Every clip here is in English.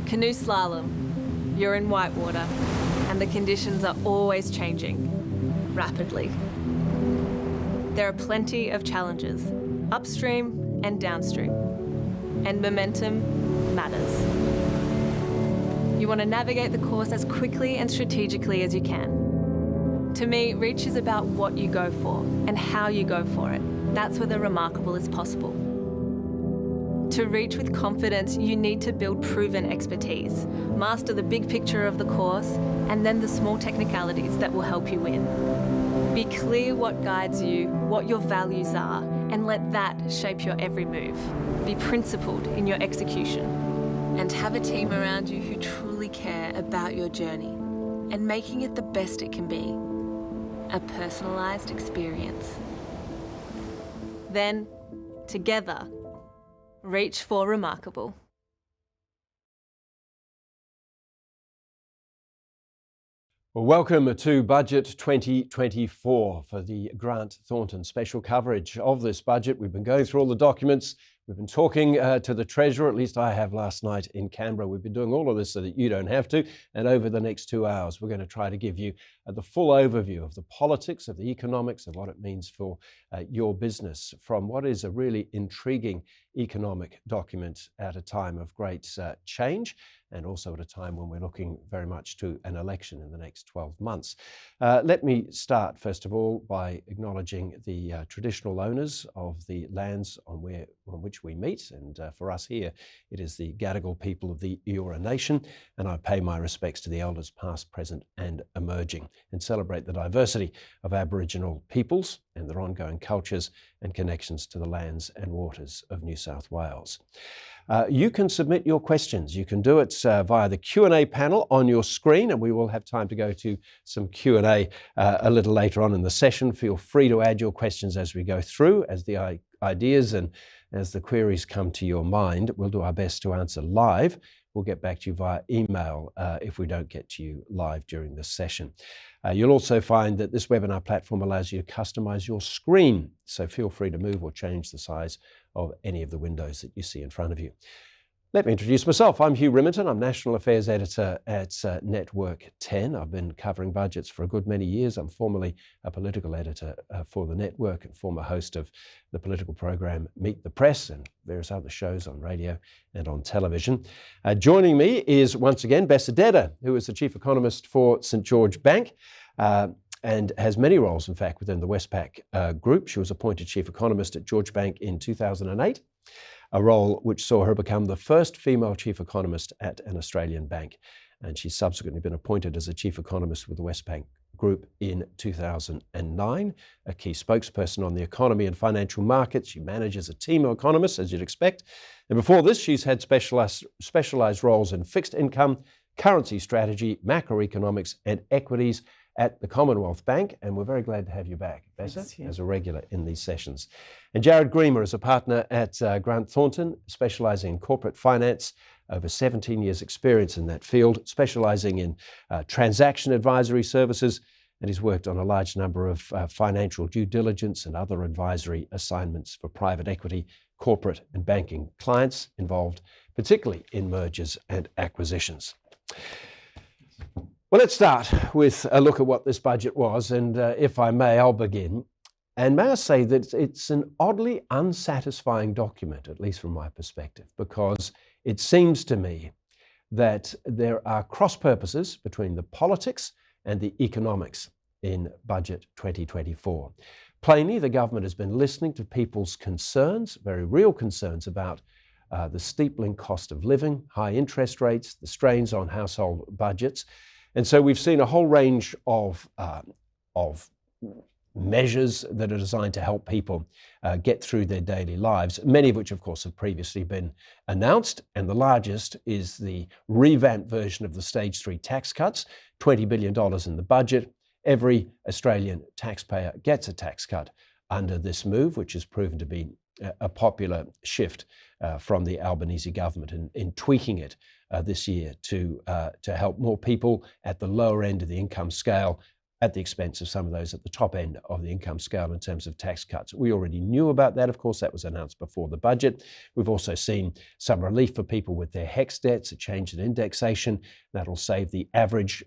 Canoe slalom, you're in whitewater, and the conditions are always changing, rapidly. There are plenty of challenges, upstream and downstream, and momentum matters. You want to navigate the course as quickly and strategically as you can. To me, reach is about what you go for and how you go for it. That's where the remarkable is possible. To reach with confidence, you need to build proven expertise, master the big picture of the course, and then the small technicalities that will help you win. Be clear what guides you, what your values are, and let that shape your every move. Be principled in your execution, and have a team around you who truly care about your journey and making it the best it can be. A personalised experience. Then, together, reach for remarkable. Well, welcome to Budget 2024 for the Grant Thornton special coverage of this budget. We've been going through all the documents. We've been talking to the Treasurer, at least I have last night in Canberra. We've been doing all of this so that you don't have to. And over the next 2 hours, we're going to try to give you the full overview of the politics, of the economics, of what it means for your business from what is a really intriguing economic document at a time of great change, and also at a time when we're looking very much to an election in the next 12 months. Let me start, first of all, by acknowledging the traditional owners of the lands on which we meet. And for us here, it is the Gadigal people of the Eora Nation. And I pay my respects to the elders past, present and emerging, and celebrate the diversity of Aboriginal peoples and their ongoing cultures and connections to the lands and waters of New South Wales. You can submit your questions. You can do it via the Q&A panel on your screen, and we will have time to go to some Q&A a little later on in the session. Feel free to add your questions as we go through, as the ideas and as the queries come to your mind. We'll do our best to answer live. We'll get back to you via email if we don't get to you live during this session. You'll also find that this webinar platform allows you to customize your screen, so feel free to move or change the size of any of the windows that you see in front of you. Let me introduce myself. I'm Hugh Riminton. I'm National Affairs Editor at Network 10. I've been covering budgets for a good many years. I'm formerly a political editor for the network and former host of the political program Meet the Press and various other shows on radio and on television. Joining me is once again Bessa Dedder, who is the Chief Economist for St George Bank and has many roles, in fact, within the Westpac group. She was appointed Chief Economist at George Bank in 2008. A role which saw her become the first female chief economist at an Australian bank. And she's subsequently been appointed as a chief economist with the Westpac Group in 2009, a key spokesperson on the economy and financial markets. She manages a team of economists, as you'd expect. And before this, she's had specialized roles in fixed income, currency strategy, macroeconomics, and equities at the Commonwealth Bank, and we're very glad to have you back, Bessa, as a regular in these sessions. And Jared Griemer is a partner at Grant Thornton, specialising in corporate finance, over 17 years experience in that field, specialising in transaction advisory services, and he's worked on a large number of financial due diligence and other advisory assignments for private equity, corporate and banking clients involved, particularly in mergers and acquisitions. Well, let's start with a look at what this budget was, and if I may, I'll begin. And may I say that it's an oddly unsatisfying document, at least from my perspective, because it seems to me that there are cross-purposes between the politics and the economics in Budget 2024. Plainly, the government has been listening to people's concerns, very real concerns about the steepling cost of living, high interest rates, the strains on household budgets. And so we've seen a whole range of measures that are designed to help people get through their daily lives, many of which, of course, have previously been announced. And the largest is the revamped version of the Stage 3 tax cuts, $20 billion in the budget. Every Australian taxpayer gets a tax cut under this move, which has proven to be a popular shift from the Albanese government in tweaking it this year to help more people at the lower end of the income scale at the expense of some of those at the top end of the income scale in terms of tax cuts. We already knew about that, of course. That was announced before the budget. We've also seen some relief for people with their HECS debts, a change in indexation. That'll save the average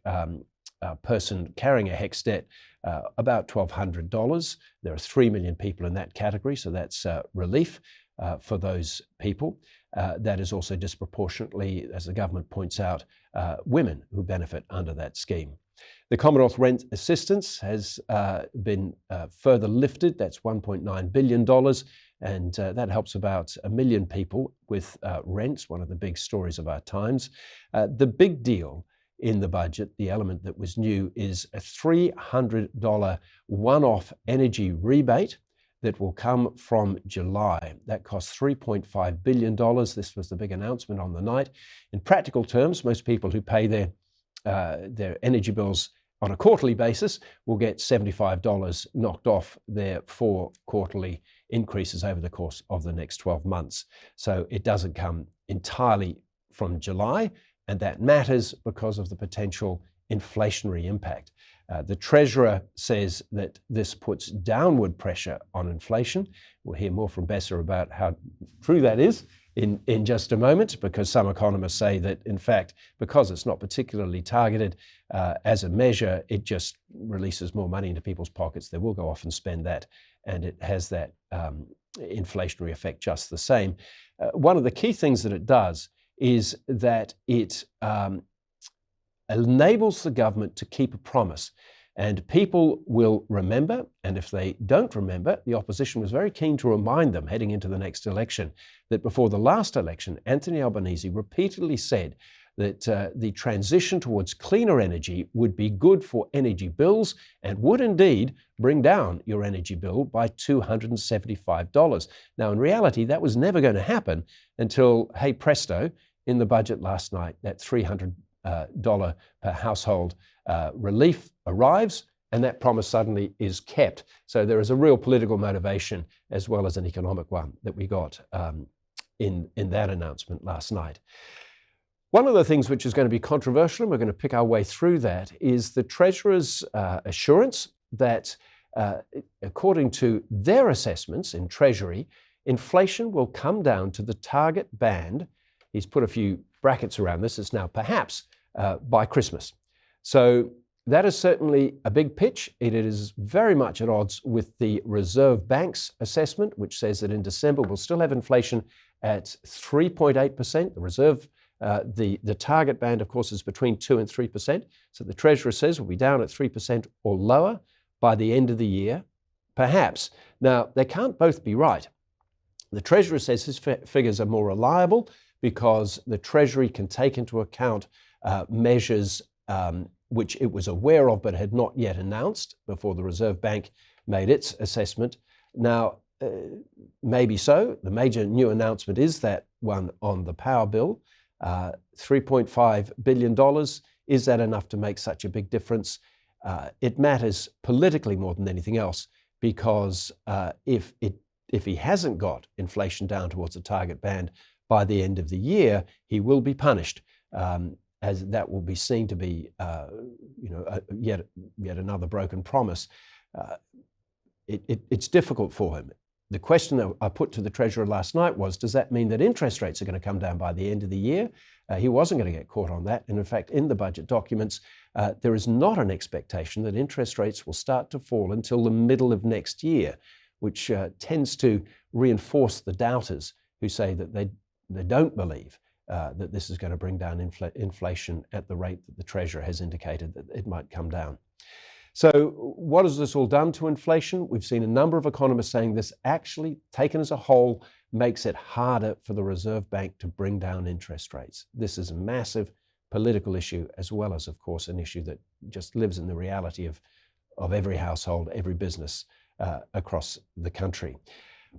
person carrying a HECS debt about $1,200. There are 3 million people in that category, so that's relief for those people. That is also disproportionately, as the government points out, women who benefit under that scheme. The Commonwealth Rent Assistance has been further lifted. That's $1.9 billion, and that helps about 1 million people with rents, one of the big stories of our times. The big deal in the budget, the element that was new, is a $300 one-off energy rebate that will come from July. That costs $3.5 billion. This was the big announcement on the night. In practical terms, most people who pay their energy bills on a quarterly basis will get $75 knocked off their 4 quarterly increases over the course of the next 12 months. So it doesn't come entirely from July, and that matters because of the potential inflationary impact. The Treasurer says that this puts downward pressure on inflation. We'll hear more from Besser about how true that is in just a moment, because some economists say that, in fact, because it's not particularly targeted as a measure, it just releases more money into people's pockets. They will go off and spend that, and it has that inflationary effect just the same. One of the key things that it does is that it enables the government to keep a promise. And people will remember, and if they don't remember, the opposition was very keen to remind them heading into the next election that before the last election, Anthony Albanese repeatedly said that the transition towards cleaner energy would be good for energy bills and would indeed bring down your energy bill by $275. Now, in reality, that was never going to happen until, hey presto, in the budget last night, that $300 per household relief arrives, and that promise suddenly is kept. So there is a real political motivation as well as an economic one that we got in that announcement last night. One of the things which is going to be controversial, and we're going to pick our way through that, is the Treasurer's assurance that according to their assessments in Treasury, inflation will come down to the target band. He's put a few brackets around this. It's now perhaps by Christmas. So that is certainly a big pitch. It is very much at odds with the Reserve Bank's assessment, which says that in December we'll still have inflation at 3.8%. The Reserve, the target band, of course, is between 2 and 3%. So the Treasurer says we'll be down at 3% or lower by the end of the year, perhaps. Now, they can't both be right. The Treasurer says his figures are more reliable because the Treasury can take into account measures which it was aware of but had not yet announced before the Reserve Bank made its assessment. Now, maybe so. The major new announcement is that one on the power bill, $3.5 billion. Is that enough to make such a big difference? It matters politically more than anything else, because if he hasn't got inflation down towards the target band by the end of the year, he will be punished, as that will be seen to be, yet another broken promise. It's difficult for him. The question that I put to the Treasurer last night was, does that mean that interest rates are going to come down by the end of the year? He wasn't going to get caught on that. And in fact, in the budget documents, there is not an expectation that interest rates will start to fall until the middle of next year, which tends to reinforce the doubters who say that they don't believe that this is going to bring down inflation at the rate that the Treasurer has indicated that it might come down. So what has this all done to inflation? We've seen a number of economists saying this actually, taken as a whole, makes it harder for the Reserve Bank to bring down interest rates. This is a massive political issue, as well as, of course, an issue that just lives in the reality of every household, every business across the country.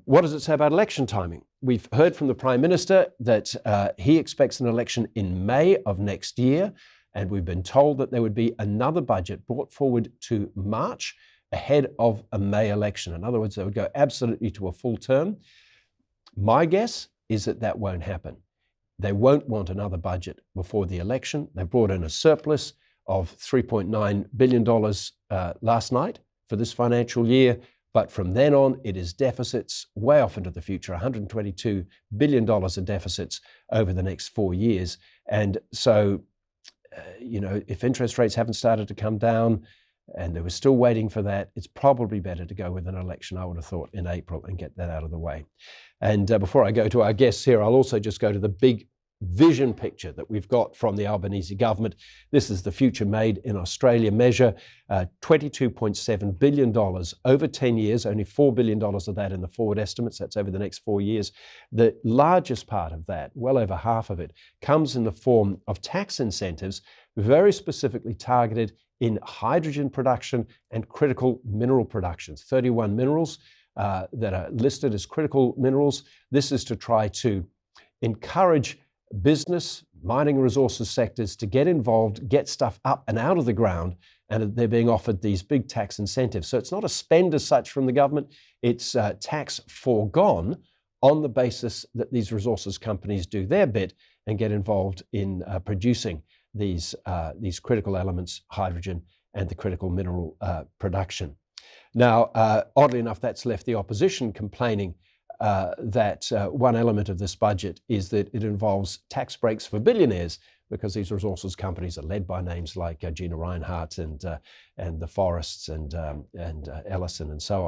What does it say about election timing? We've heard from the Prime Minister that he expects an election in May of next year, and we've been told that there would be another budget brought forward to March ahead of a May election. In other words, they would go absolutely to a full term. My guess is that that won't happen. They won't want another budget before the election. They've brought in a surplus of $3.9 billion last night for this financial year. But from then on, it is deficits way off into the future, $122 billion in deficits over the next 4 years. And so, if interest rates haven't started to come down and they were still waiting for that, it's probably better to go with an election, I would have thought, in April and get that out of the way. And before I go to our guests here, I'll also just go to the big vision picture that we've got from the Albanese government. This is the Future Made in Australia measure, $22.7 billion over 10 years, only $4 billion of that in the forward estimates. That's over the next 4 years. The largest part of that, well over half of it, comes in the form of tax incentives, very specifically targeted in hydrogen production and critical mineral production. 31 minerals that are listed as critical minerals. This is to try to encourage business, mining and resources sectors to get involved, get stuff up and out of the ground, and they're being offered these big tax incentives. So it's not a spend as such from the government, it's tax foregone on the basis that these resources companies do their bit and get involved in producing these critical elements, hydrogen and the critical mineral production. Now, oddly enough, that's left the opposition complaining that one element of this budget is that it involves tax breaks for billionaires, because these resources companies are led by names like Gina Rinehart and the Forests and Ellison and so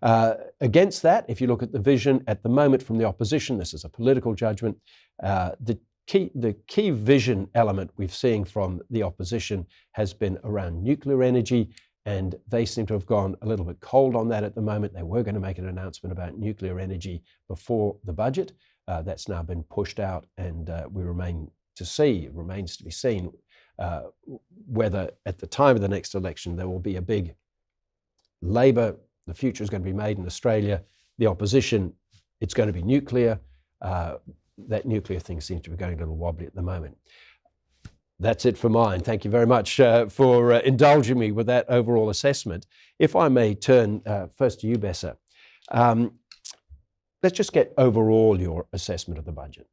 on. Against that, if you look at the vision at the moment from the opposition, this is a political judgment. The key vision element we've seen from the opposition has been around nuclear energy. And they seem to have gone a little bit cold on that at the moment. They were going to make an announcement about nuclear energy before the budget. That's now been pushed out, and it remains to be seen whether at the time of the next election there will be a big Labor, the future is going to be made in Australia. The opposition, it's going to be nuclear. That nuclear thing seems to be going a little wobbly at the moment. That's it for mine. Thank you very much for indulging me with that overall assessment. If I may turn first to you, Bessa. Let's just get overall your assessment of the budget.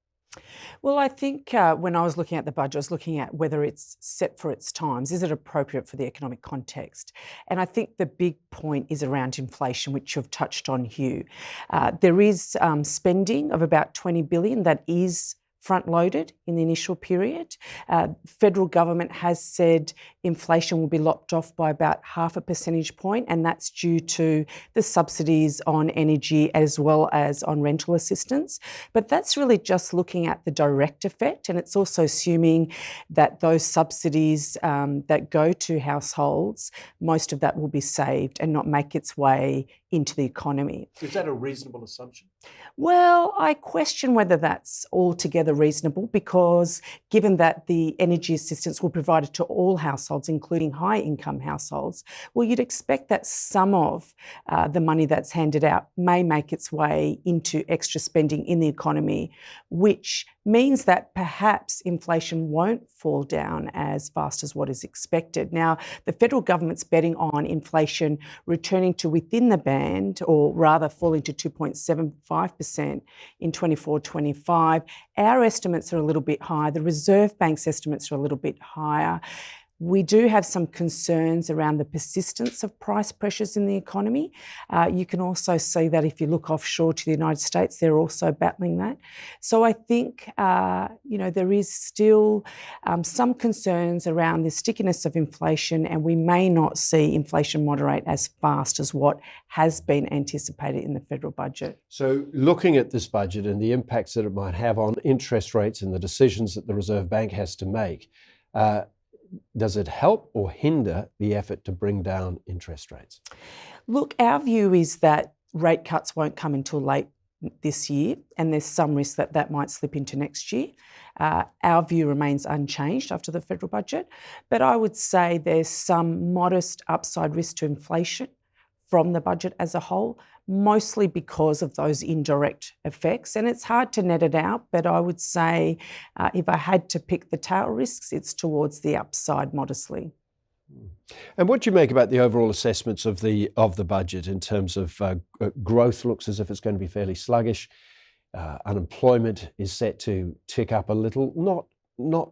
Well, I think when I was looking at the budget, I was looking at whether it's set for its times. Is it appropriate for the economic context? And I think the big point is around inflation, which you've touched on, Hugh. There is spending of about $20 billion that is front-loaded in the initial period. Federal government has said inflation will be lopped off by about 0.5 percentage point, and that's due to the subsidies on energy as well as on rental assistance. But that's really just looking at the direct effect, and it's also assuming that those subsidies that go to households, most of that will be saved and not make its way into the economy. Is that a reasonable assumption? Well, I question whether that's altogether reasonable, because given that the energy assistance will be provided to all households, including high-income households, well, you'd expect that some of the money that's handed out may make its way into extra spending in the economy, which means that perhaps inflation won't fall down as fast as what is expected. Now, the federal government's betting on inflation returning to within the band, or rather falling to 2.75% in 24-25. Our estimates are a little bit higher. The Reserve Bank's estimates are a little bit higher. We do have some concerns around the persistence of price pressures in the economy. You can also see that if you look offshore to the United States, they're also battling that. So I think, there is still some concerns around the stickiness of inflation, and we may not see inflation moderate as fast as what has been anticipated in the federal budget. So looking at this budget and the impacts that it might have on interest rates and the decisions that the Reserve Bank has to make, does it help or hinder the effort to bring down interest rates? Look, our view is that rate cuts won't come until late this year, and there's some risk that that might slip into next year. Our view remains unchanged after the federal budget, but I would say there's some modest upside risk to inflation from the budget as a whole, mostly because of those indirect effects. And it's hard to net it out, but I would say if I had to pick the tail risks, it's towards the upside modestly. And what do you make about the overall assessments of the budget in terms of growth? Looks as if it's going to be fairly sluggish. Unemployment is set to tick up a little, not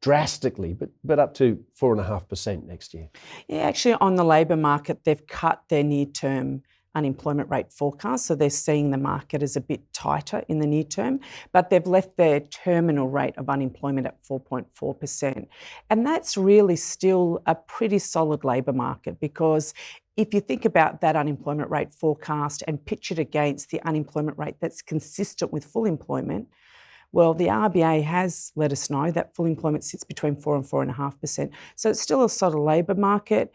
drastically, but up to 4.5% next year. Yeah, actually on the labour market, they've cut their near-term unemployment rate forecast, so they're seeing the market as a bit tighter in the near term, but they've left their terminal rate of unemployment at 4.4%. And that's really still a pretty solid labour market, because if you think about that unemployment rate forecast and pitch it against the unemployment rate that's consistent with full employment, well, the RBA has let us know that full employment sits between 4 and 4.5%. So it's still a solid labour market.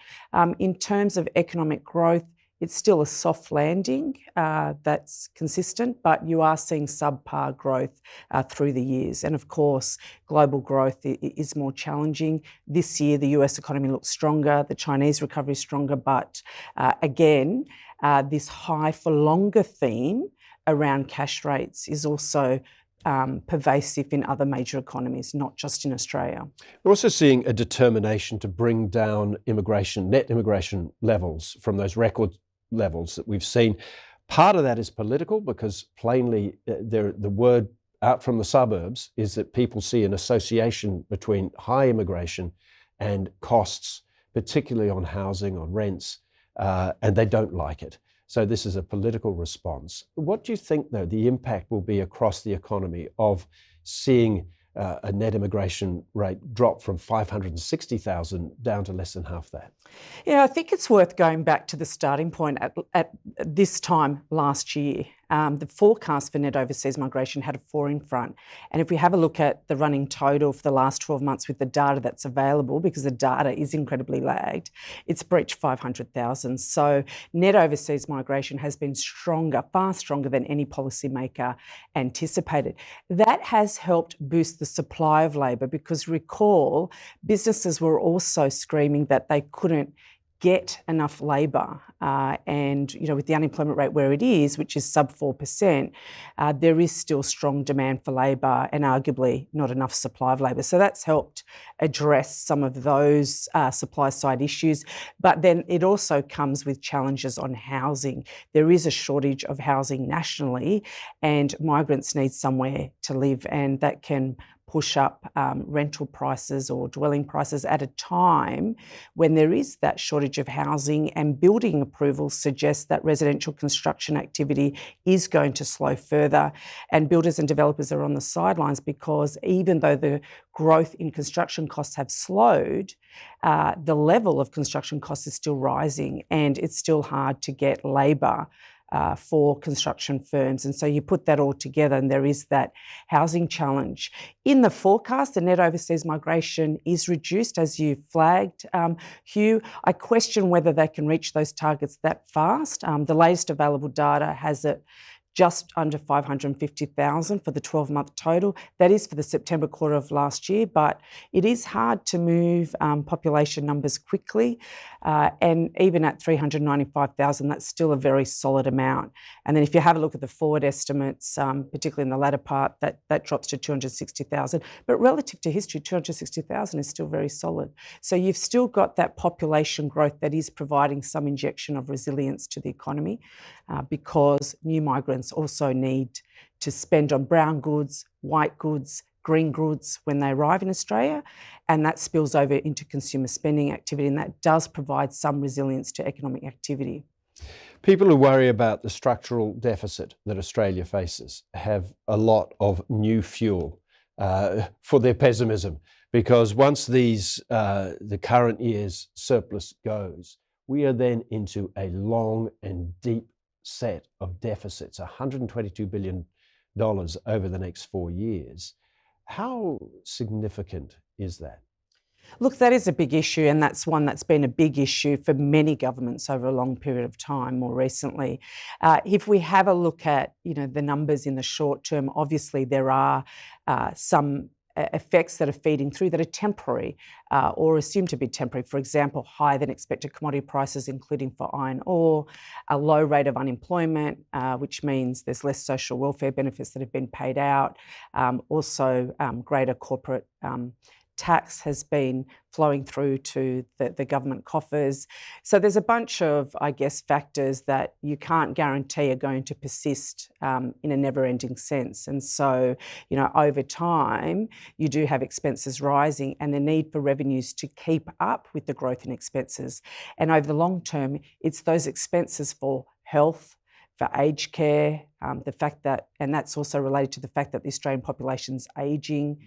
In terms of economic growth, it's still a soft landing that's consistent, but you are seeing subpar growth through the years. And of course, global growth is more challenging. This year, the US economy looks stronger, the Chinese recovery is stronger, but again, this high for longer theme around cash rates is also pervasive in other major economies, not just in Australia. We're also seeing a determination to bring down net immigration levels from those record levels that we've seen. Part of that is political, because plainly the word out from the suburbs is that people see an association between high immigration and costs, particularly on housing, on rents, and they don't like it. So this is a political response. What do you think, though, the impact will be across the economy of seeing a net immigration rate drop from 560,000 down to less than half that? Yeah, I think it's worth going back to the starting point at this time last year. The forecast for net overseas migration had a 4 in front. And if we have a look at the running total for the last 12 months with the data that's available, because the data is incredibly lagged, it's breached 500,000. So net overseas migration has been stronger, far stronger than any policymaker anticipated. That has helped boost the supply of labour, because recall, businesses were also screaming that they couldn't get enough labour, and with the unemployment rate where it is, which is sub 4%, there is still strong demand for labour and arguably not enough supply of labour. So that's helped address some of those supply side issues. But then it also comes with challenges on housing. There is a shortage of housing nationally, and migrants need somewhere to live, and that can push up rental prices or dwelling prices at a time when there is that shortage of housing, and building approvals suggest that residential construction activity is going to slow further, and builders and developers are on the sidelines, because even though the growth in construction costs have slowed, the level of construction costs is still rising, and it's still hard to get labour for construction firms. And so you put that all together and there is that housing challenge. In the forecast, the net overseas migration is reduced, as you flagged, Hugh. I question whether they can reach those targets that fast. The latest available data has it just under 550,000 for the 12-month total. That is for the September quarter of last year, but it is hard to move population numbers quickly. And even at 395,000, that's still a very solid amount. And then if you have a look at the forward estimates, particularly in the latter part, that drops to 260,000. But relative to history, 260,000 is still very solid. So you've still got that population growth that is providing some injection of resilience to the economy, because new migrants also need to spend on brown goods, white goods, green goods when they arrive in Australia, and that spills over into consumer spending activity, and that does provide some resilience to economic activity. People who worry about the structural deficit that Australia faces have a lot of new fuel for their pessimism, because once the current year's surplus goes, we are then into a long and deep set of deficits, $122 billion over the next 4 years. How significant is that? Look, that is a big issue, and that's one that's been a big issue for many governments over a long period of time more recently. If we have a look at the numbers in the short term, obviously there are some effects that are feeding through that are temporary or assumed to be temporary. For example, higher than expected commodity prices, including for iron ore, a low rate of unemployment, which means there's less social welfare benefits that have been paid out, also greater corporate tax has been flowing through to the government coffers. So there's a bunch of, I guess, factors that you can't guarantee are going to persist in a never-ending sense. And so, over time, you do have expenses rising and the need for revenues to keep up with the growth in expenses. And over the long term, it's those expenses for health, for aged care, the fact that, and that's also related to the fact that the Australian population's ageing.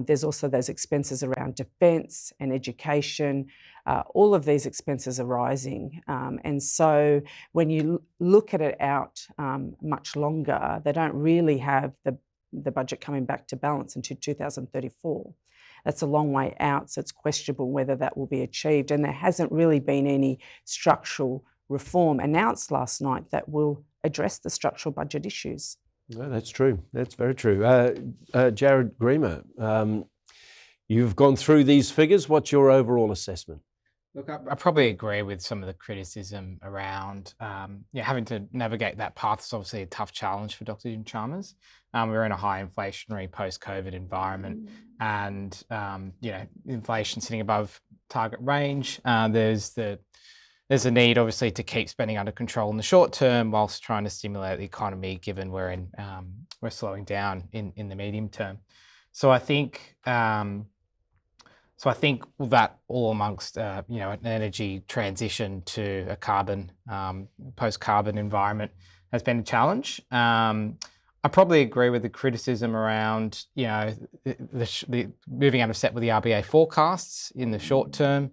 There's also those expenses around defence and education. All of these expenses are rising. And so when you look at it out much longer, they don't really have the budget coming back to balance until 2034. That's a long way out, so it's questionable whether that will be achieved. And there hasn't really been any structural reform announced last night that will address the structural budget issues. No, that's true. That's very true. Jared Griemer, you've gone through these figures. What's your overall assessment? Look, I probably agree with some of the criticism around having to navigate that path is obviously a tough challenge for Dr. Jim Chalmers. We're in a high inflationary post-COVID environment and, inflation sitting above target range. There's a need, obviously, to keep spending under control in the short term whilst trying to stimulate the economy, given we're slowing down in the medium term. So I think that all amongst an energy transition to a carbon post-carbon environment has been a challenge. I probably agree with the criticism around the moving out of step with the RBA forecasts in the short term.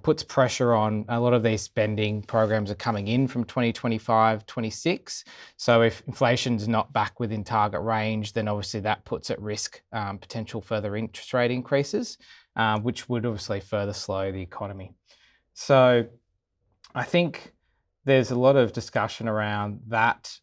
Puts pressure on a lot of these spending programs are coming in from 2025, 26. So if inflation's not back within target range, then obviously that puts at risk potential further interest rate increases, which would obviously further slow the economy. So I think there's a lot of discussion around that.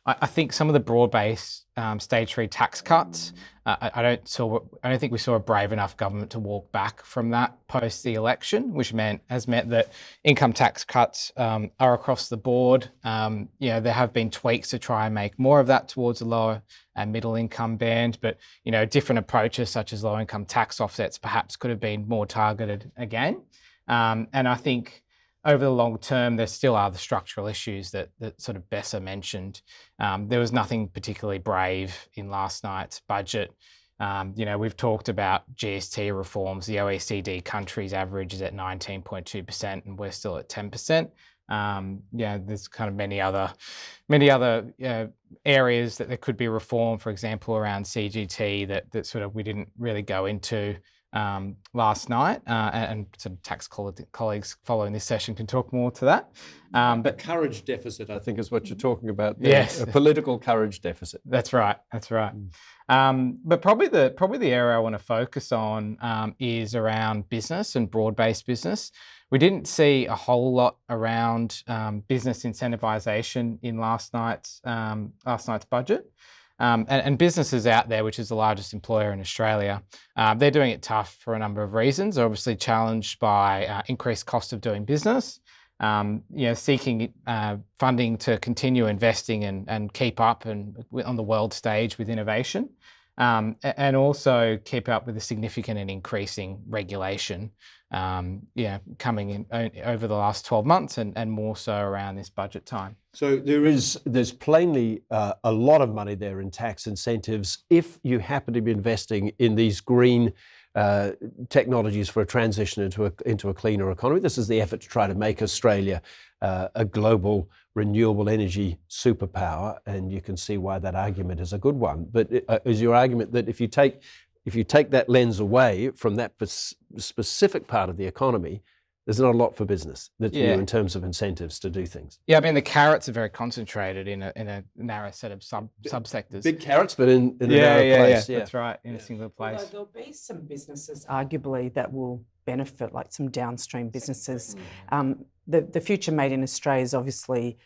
I think some of the broad-based stage 3 tax cuts, I don't think we saw a brave enough government to walk back from that post the election, which has meant that income tax cuts are across the board. There have been tweaks to try and make more of that towards the lower and middle income band, but different approaches such as low income tax offsets perhaps could have been more targeted again. And I think over the long term, there still are the structural issues that sort of Bessa mentioned. There was nothing particularly brave in last night's budget. We've talked about GST reforms. The OECD countries average is at 19.2%, and we're still at 10%. There's kind of many other areas that there could be reform. For example, around CGT that sort of we didn't really go into last night, and some tax colleagues following this session can talk more to that. But courage deficit, I think, is what you're talking about there. Yes, a political courage deficit. That's right. But probably the area I want to focus on is around business and broad-based business. We didn't see a whole lot around business incentivisation in last night's budget. And businesses out there, which is the largest employer in Australia, they're doing it tough for a number of reasons. They're obviously challenged by increased cost of doing business, seeking funding to continue investing and keep up and on the world stage with innovation, and also keep up with the significant and increasing regulation coming in over the last 12 months and more so around this budget time. So there's plainly a lot of money there in tax incentives if you happen to be investing in these green technologies for a transition into a cleaner economy. This is the effort to try to make Australia a global renewable energy superpower, and you can see why that argument is a good one. But is your argument that if you take that lens away from that specific part of the economy, there's not a lot for business in terms of incentives to do things? Yeah, I mean, the carrots are very concentrated in a narrow set of subsectors. Big carrots, but in a narrow place. Yeah, that's right, in a single place. Although there'll be some businesses, arguably, that will benefit, like some downstream businesses. The future made in Australia is obviously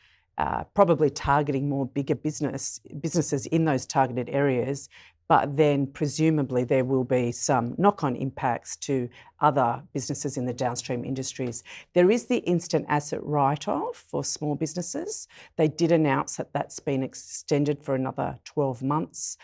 probably targeting more bigger businesses in those targeted areas, but then presumably there will be some knock-on impacts to other businesses in the downstream industries. There is the instant asset write-off for small businesses. They did announce that that's been extended for another 12 months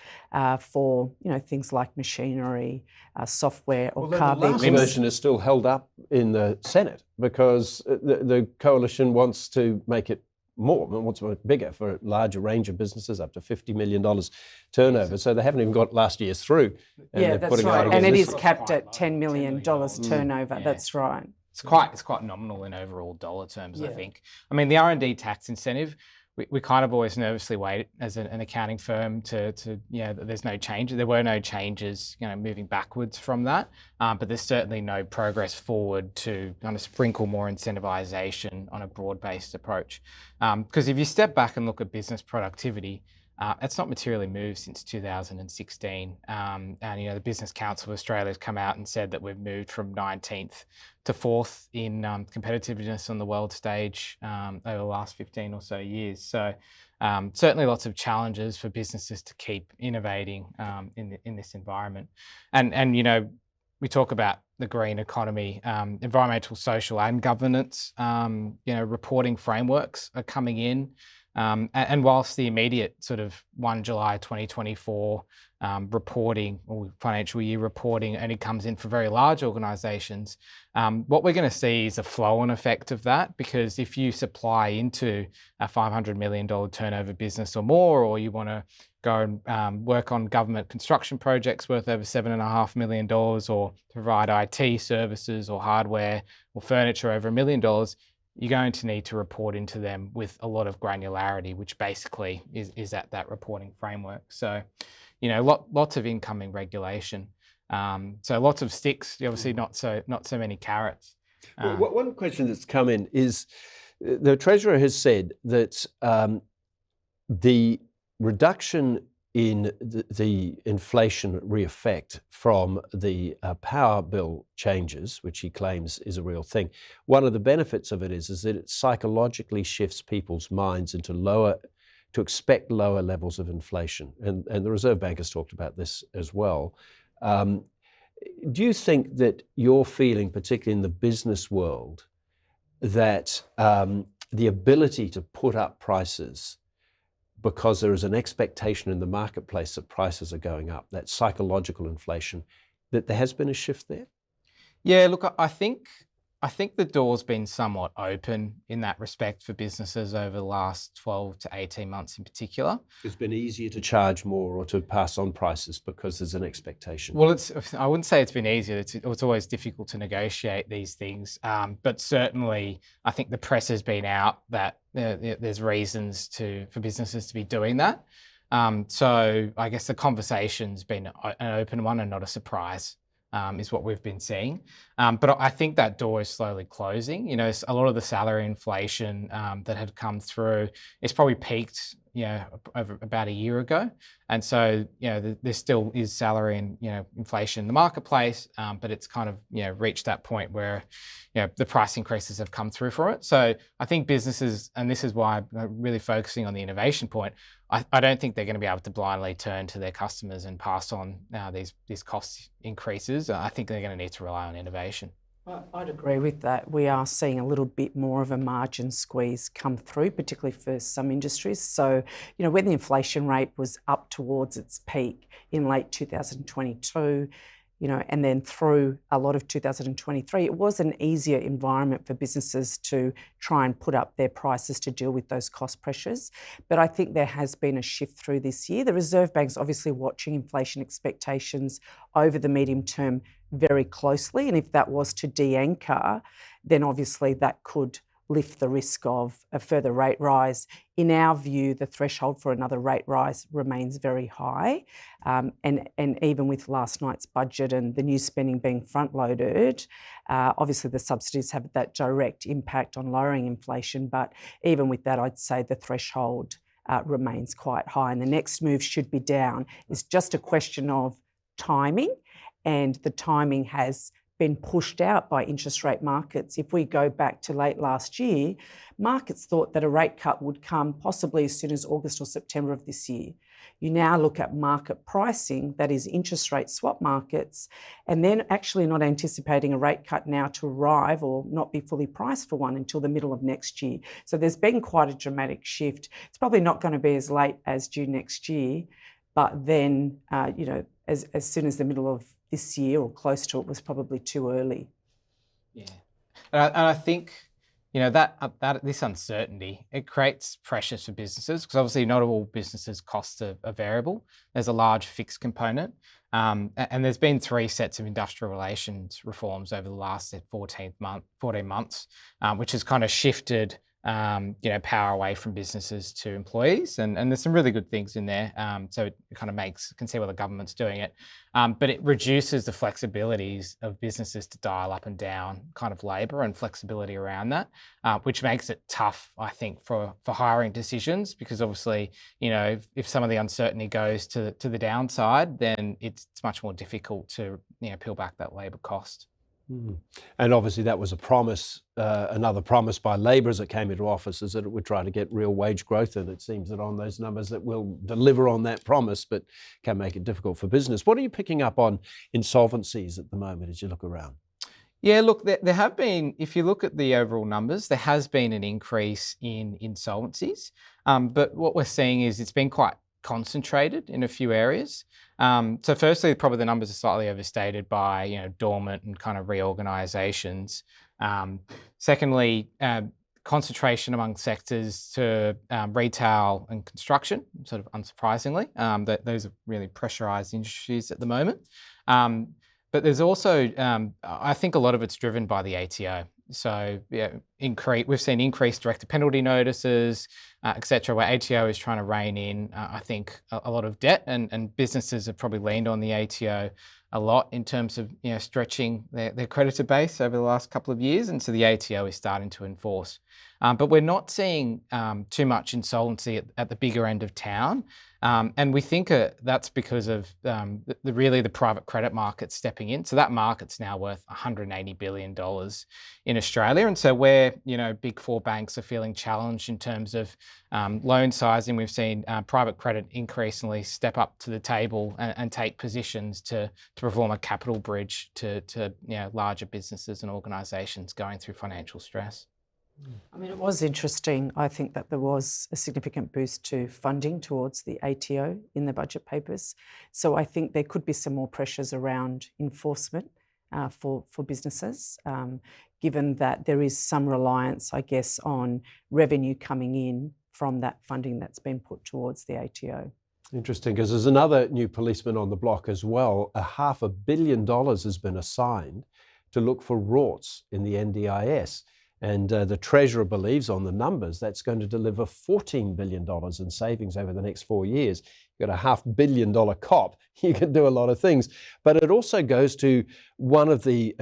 for things like machinery, software or car The last vehicles. version is still held up in the Senate because the coalition wants to make it more, wants to make it bigger for a larger range of businesses, up to $50 million turnover. So they haven't even got last year's through. Yeah, that's right. And it is capped at $10 million turnover. Yeah. That's right. It's quite nominal in overall dollar terms, I Yeah. think. I mean, the R&D tax incentive, we kind of always nervously wait as an accounting firm to there's no change. There were no changes, moving backwards from that, but there's certainly no progress forward to kind of sprinkle more incentivization on a broad-based approach. Because if you step back and look at business productivity, it's not materially moved since 2016. And the Business Council of Australia has come out and said that we've moved from 19th to 4th in competitiveness on the world stage over the last 15 or so years. So certainly lots of challenges for businesses to keep innovating in this environment. And we talk about the green economy, environmental, social and governance, reporting frameworks are coming in. And whilst the immediate sort of 1 July 2024 reporting or financial year reporting only comes in for very large organisations, what we're going to see is a flow-on effect of that, because if you supply into a $500 million turnover business or more, or you want to go and work on government construction projects worth over $7.5 million, or provide IT services or hardware or furniture over $1 million, you're going to need to report into them with a lot of granularity, which basically is at that reporting framework. So, lots of incoming regulation. So lots of sticks, obviously not so many carrots. Well, one question that's come in is the Treasurer has said that the reduction in the inflationary effect from the power bill changes, which he claims is a real thing. One of the benefits of it is that it psychologically shifts people's minds to expect lower levels of inflation. And the Reserve Bank has talked about this as well. Do you think that you're feeling, particularly in the business world, that the ability to put up prices because there is an expectation in the marketplace that prices are going up, that psychological inflation, that there has been a shift there? Yeah, look, I think the door's been somewhat open in that respect for businesses over the last 12 to 18 months in particular. It's been easier to charge more or to pass on prices because there's an expectation. Well, I wouldn't say it's been easier. It's always difficult to negotiate these things. But certainly, I think the press has been out that there's reasons for businesses to be doing that. So I guess the conversation's been an open one and not a surprise. Is what we've been seeing. But I think that door is slowly closing. A lot of the salary inflation that had come through, it's probably peaked, over about a year ago. And so, there still is salary and, inflation in the marketplace, but it's kind of, reached that point where, the price increases have come through for it. So I think businesses, and this is why I'm really focusing on the innovation point, I don't think they're going to be able to blindly turn to their customers and pass on these cost increases. I think they're going to need to rely on innovation. I'd agree with that. We are seeing a little bit more of a margin squeeze come through, particularly for some industries. So, when the inflation rate was up towards its peak in late 2022, and then through a lot of 2023, it was an easier environment for businesses to try and put up their prices to deal with those cost pressures. But I think there has been a shift through this year. The Reserve Bank's obviously watching inflation expectations over the medium term very closely. And if that was to de-anchor, then obviously that could lift the risk of a further rate rise. In our view, the threshold for another rate rise remains very high. And even with last night's budget and the new spending being front-loaded, obviously the subsidies have that direct impact on lowering inflation. But even with that, I'd say the threshold remains quite high. And the next move should be down. It's just a question of timing. And the timing has been pushed out by interest rate markets. If we go back to late last year, markets thought that a rate cut would come possibly as soon as August or September of this year. You now look at market pricing, that is interest rate swap markets, and then actually not anticipating a rate cut now to arrive or not be fully priced for one until the middle of next year. So there's been quite a dramatic shift. It's probably not going to be as late as June next year, but then, as soon as the middle of this year or close to it was probably too early. Yeah, and I think that this uncertainty, it creates pressures for businesses because obviously not all businesses' costs are variable. There's a large fixed component, and there's been 3 sets of industrial relations reforms over the last 14 months, which has kind of shifted power away from businesses to employees, and there's some really good things in there. So it kind of can see why the government's doing it, but it reduces the flexibilities of businesses to dial up and down kind of labour and flexibility around that, which makes it tough, I think, for hiring decisions because obviously, if some of the uncertainty goes to the downside, then it's much more difficult to peel back that labour cost. Mm. And obviously that was a promise, another promise by Labor as it came into office, is that it would try to get real wage growth, and it seems that on those numbers that will deliver on that promise, but can make it difficult for business. What are you picking up on insolvencies at the moment as you look around? Yeah, look, there have been, if you look at the overall numbers, there has been an increase in insolvencies, but what we're seeing is it's been quite concentrated in a few areas. So firstly, probably the numbers are slightly overstated by dormant and kind of reorganisations. Secondly, concentration among sectors to retail and construction, sort of unsurprisingly. Those are really pressurised industries at the moment. But there's also, I think a lot of it's driven by the ATO. So we've seen increased director penalty notices, etc., where ATO is trying to rein in, I think, a lot of debt, and businesses have probably leaned on the ATO a lot in terms of stretching their creditor base over the last couple of years, and so the ATO is starting to enforce. But we're not seeing too much insolvency at the bigger end of town, and we think that's because of the private credit market stepping in. So that market's now worth $180 billion in Australia, and so where big 4 banks are feeling challenged in terms of loan sizing, we've seen private credit increasingly step up to the table and take positions to perform a capital bridge to larger businesses and organisations going through financial stress. I mean, it was interesting, I think, that there was a significant boost to funding towards the ATO in the budget papers. So I think there could be some more pressures around enforcement for businesses, given that there is some reliance, I guess, on revenue coming in from that funding that's been put towards the ATO. Interesting, because there's another new policeman on the block as well. $500 million has been assigned to look for rorts in the NDIS. And the Treasurer believes on the numbers that's going to deliver $14 billion in savings over the next 4 years. You've got a $500 million cop, you can do a lot of things. But it also goes to one of the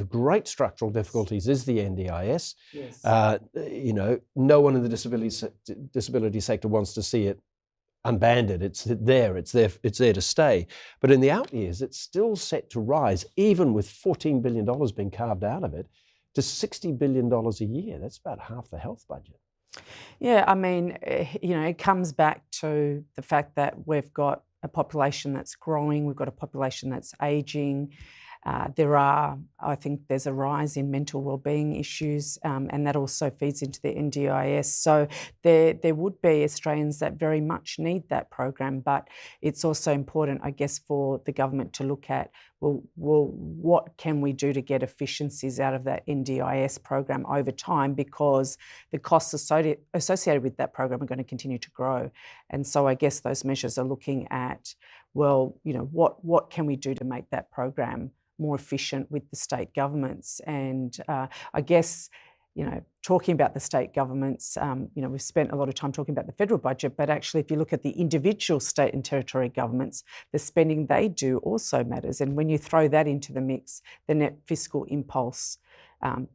great structural difficulties is the NDIS. Yes. No one in the disability sector wants to see it unbanded. It's there to stay. But in the out years, it's still set to rise, even with $14 billion being carved out of it, to $60 billion a year. That's about half the health budget. Yeah, I mean, it comes back to the fact that we've got a population that's growing, we've got a population that's ageing. I think there's a rise in mental wellbeing issues, and that also feeds into the NDIS. So there would be Australians that very much need that program, but it's also important, I guess, for the government to look at, well, what can we do to get efficiencies out of that NDIS program over time, because the costs associated with that program are going to continue to grow. And so I guess those measures are looking at, well, what can we do to make that program more efficient with the state governments. And I guess, talking about the state governments, we've spent a lot of time talking about the federal budget, but actually if you look at the individual state and territory governments, the spending they do also matters. And when you throw that into the mix, the net fiscal impulse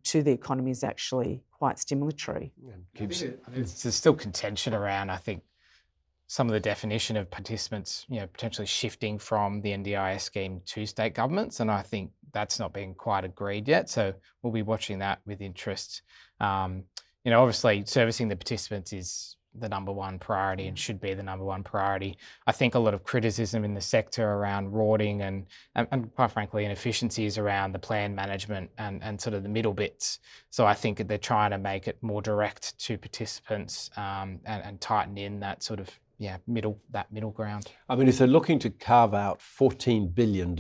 to the economy is actually quite stimulatory. There's still contention around, I think, some of the definition of participants, potentially shifting from the NDIS scheme to state governments, and I think that's not been quite agreed yet. So we'll be watching that with interest. Obviously, servicing the participants is the number one priority and should be the number one priority. I think a lot of criticism in the sector around rorting and quite frankly inefficiencies around the plan management and sort of the middle bits. So I think they're trying to make it more direct to participants and tighten in that sort of middle ground. I mean, if they're looking to carve out $14 billion,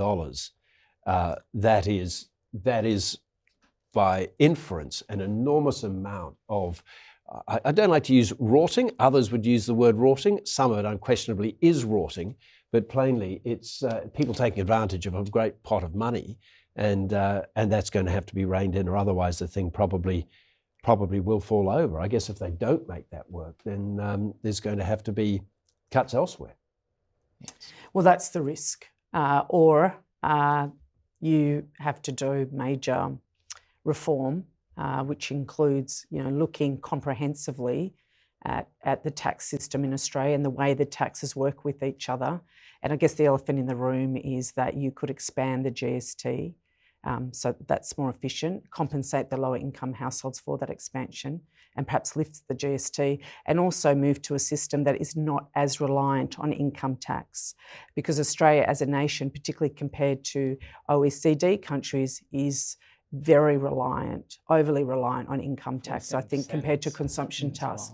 that is by inference an enormous amount of, I don't like to use rorting, others would use the word rorting, some of it unquestionably is rorting, but plainly it's people taking advantage of a great pot of money, and that's going to have to be reined in, or otherwise the thing probably will fall over. I guess if they don't make that work, then there's going to have to be cuts elsewhere. Yes. Well, that's the risk. Or you have to do major reform, which includes, looking comprehensively at the tax system in Australia and the way the taxes work with each other. And I guess the elephant in the room is that you could expand the GST, so that's more efficient, compensate the lower income households for that expansion, and perhaps lift the GST, and also move to a system that is not as reliant on income tax. Because Australia as a nation, particularly compared to OECD countries, is very reliant, overly reliant on income tax, I think, compared to consumption tax.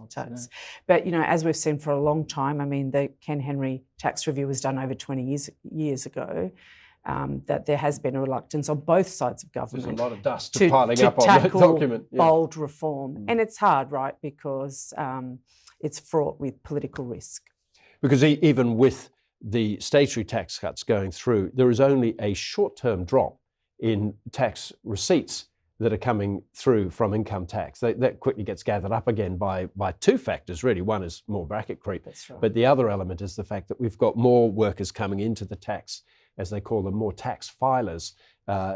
But, as we've seen for a long time, I mean, the Ken Henry tax review was done over 20 years ago, that there has been a reluctance on both sides of government. There's a lot of dust piling up on that document. Yeah. Bold reform. And it's hard, right, because it's fraught with political risk. Because even with the statutory tax cuts going through, there is only a short-term drop in tax receipts that are coming through from income tax. That quickly gets gathered up again by two factors, really. One is more bracket creep, That's right. But the other element is the fact that we've got more workers coming into the tax, as they call them, more tax filers,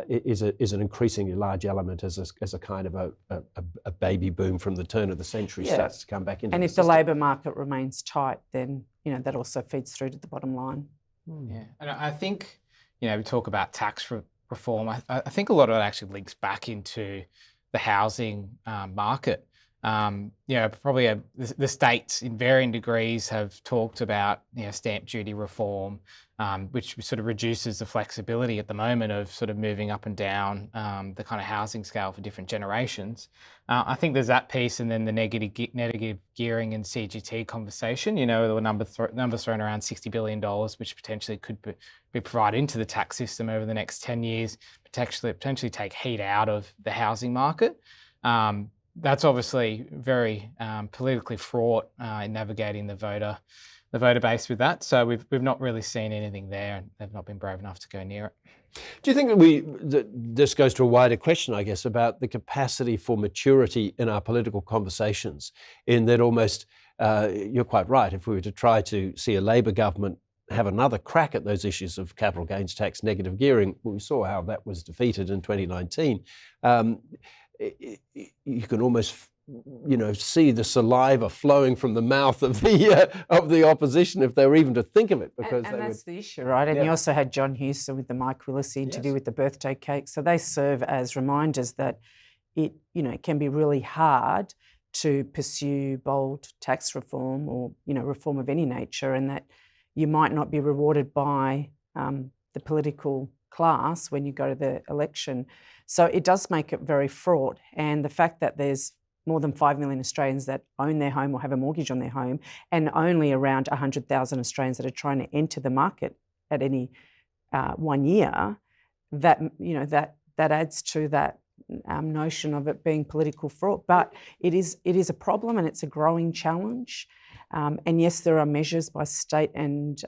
is an increasingly large element as a kind of a baby boom from the turn of the century starts to come back into. And the if system. the labour market remains tight, then that also feeds through to the bottom line. Yeah, and I think we talk about tax reform. I think a lot of it actually links back into the housing market. Probably the states in varying degrees have talked about stamp duty reform, which sort of reduces the flexibility at the moment of sort of moving up and down the kind of housing scale for different generations. I think there's that piece, and then the negative gearing and CGT conversation. There were numbers thrown around $60 billion, which potentially could be provided into the tax system over the next 10 years, potentially take heat out of the housing market. That's obviously very politically fraught in navigating the voter base with that. So we've not really seen anything there, and they've not been brave enough to go near it. Do you think that this goes to a wider question, I guess, about the capacity for maturity in our political conversations, in that almost, you're quite right, if we were to try to see a Labor government have another crack at those issues of capital gains tax, negative gearing, we saw how that was defeated in 2019, you can almost see the saliva flowing from the mouth of the opposition if they were even to think of it, because and that's the issue, right? And you also had John Hewson with the Mike Willesee interview with the birthday cake. So they serve as reminders that it can be really hard to pursue bold tax reform or reform of any nature, and that you might not be rewarded by the political class when you go to the election. So it does make it very fraught, and the fact that there's more than 5 million Australians that own their home or have a mortgage on their home, and only around 100,000 Australians that are trying to enter the market at any 1 year, that adds to that notion of it being political fraught. But it is a problem, and it's a growing challenge. And yes, there are measures by state and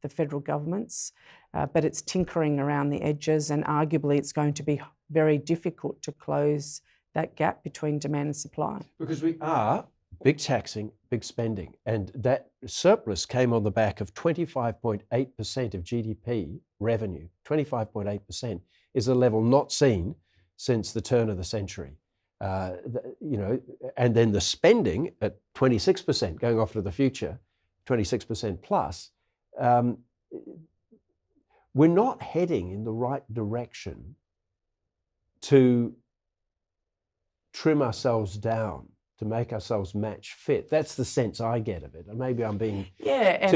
the federal governments, but it's tinkering around the edges, and arguably it's going to be very difficult to close that gap between demand and supply. Because we are big taxing, big spending, and that surplus came on the back of 25.8% of GDP revenue. 25.8% is a level not seen since the turn of the century. And then the spending at 26% going off to the future 26% plus, we're not heading in the right direction to trim ourselves down, to make ourselves match fit. That's the sense I get of it. And maybe I'm being too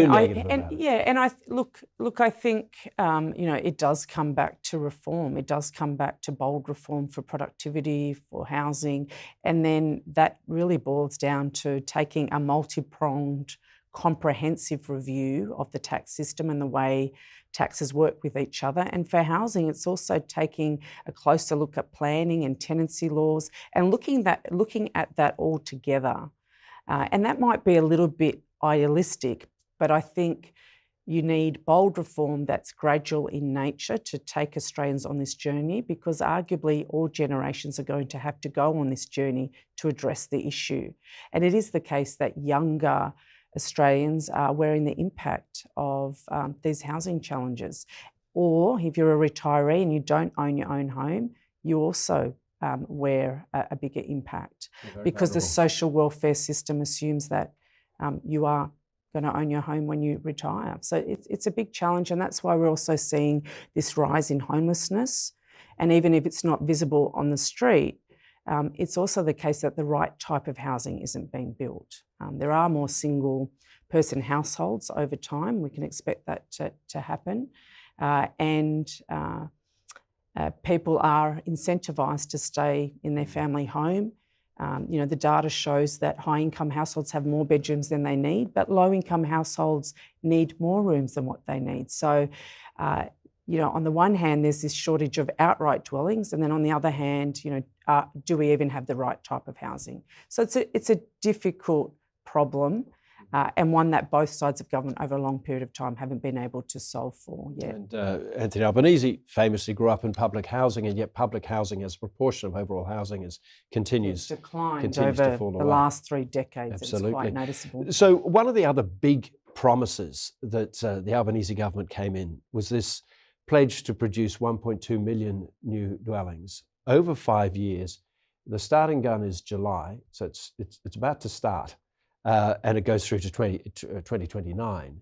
negative about it. Yeah, and look, I think it does come back to reform. It does come back to bold reform for productivity, for housing, and then that really boils down to taking a multi-pronged, comprehensive review of the tax system and the way taxes work with each other. And for housing, it's also taking a closer look at planning and tenancy laws and looking at that all together. And that might be a little bit idealistic, but I think you need bold reform that's gradual in nature to take Australians on this journey, because arguably all generations are going to have to go on this journey to address the issue. And it is the case that younger Australians are wearing the impact of these housing challenges. Or if you're a retiree and you don't own your own home, you also wear a bigger impact, because the social welfare system assumes that you are going to own your home when you retire. So it's a big challenge, and that's why we're also seeing this rise in homelessness. And even if it's not visible on the street, it's also the case that the right type of housing isn't being built. There are more single-person households over time. We can expect that to happen. And people are incentivised to stay in their family home. The data shows that high-income households have more bedrooms than they need, but low-income households need more rooms than what they need. So, on the one hand, there's this shortage of outright dwellings, and then on the other hand, do we even have the right type of housing? So it's a difficult problem, and one that both sides of government over a long period of time haven't been able to solve for yet. And Anthony Albanese famously grew up in public housing, and yet public housing as a proportion of overall housing continues to fall over the last 3 decades. Absolutely. It's quite noticeable. So one of the other big promises that the Albanese government came in was this pledge to produce 1.2 million new dwellings over 5 years. The starting gun is July, so it's about to start, and it goes through to 2029.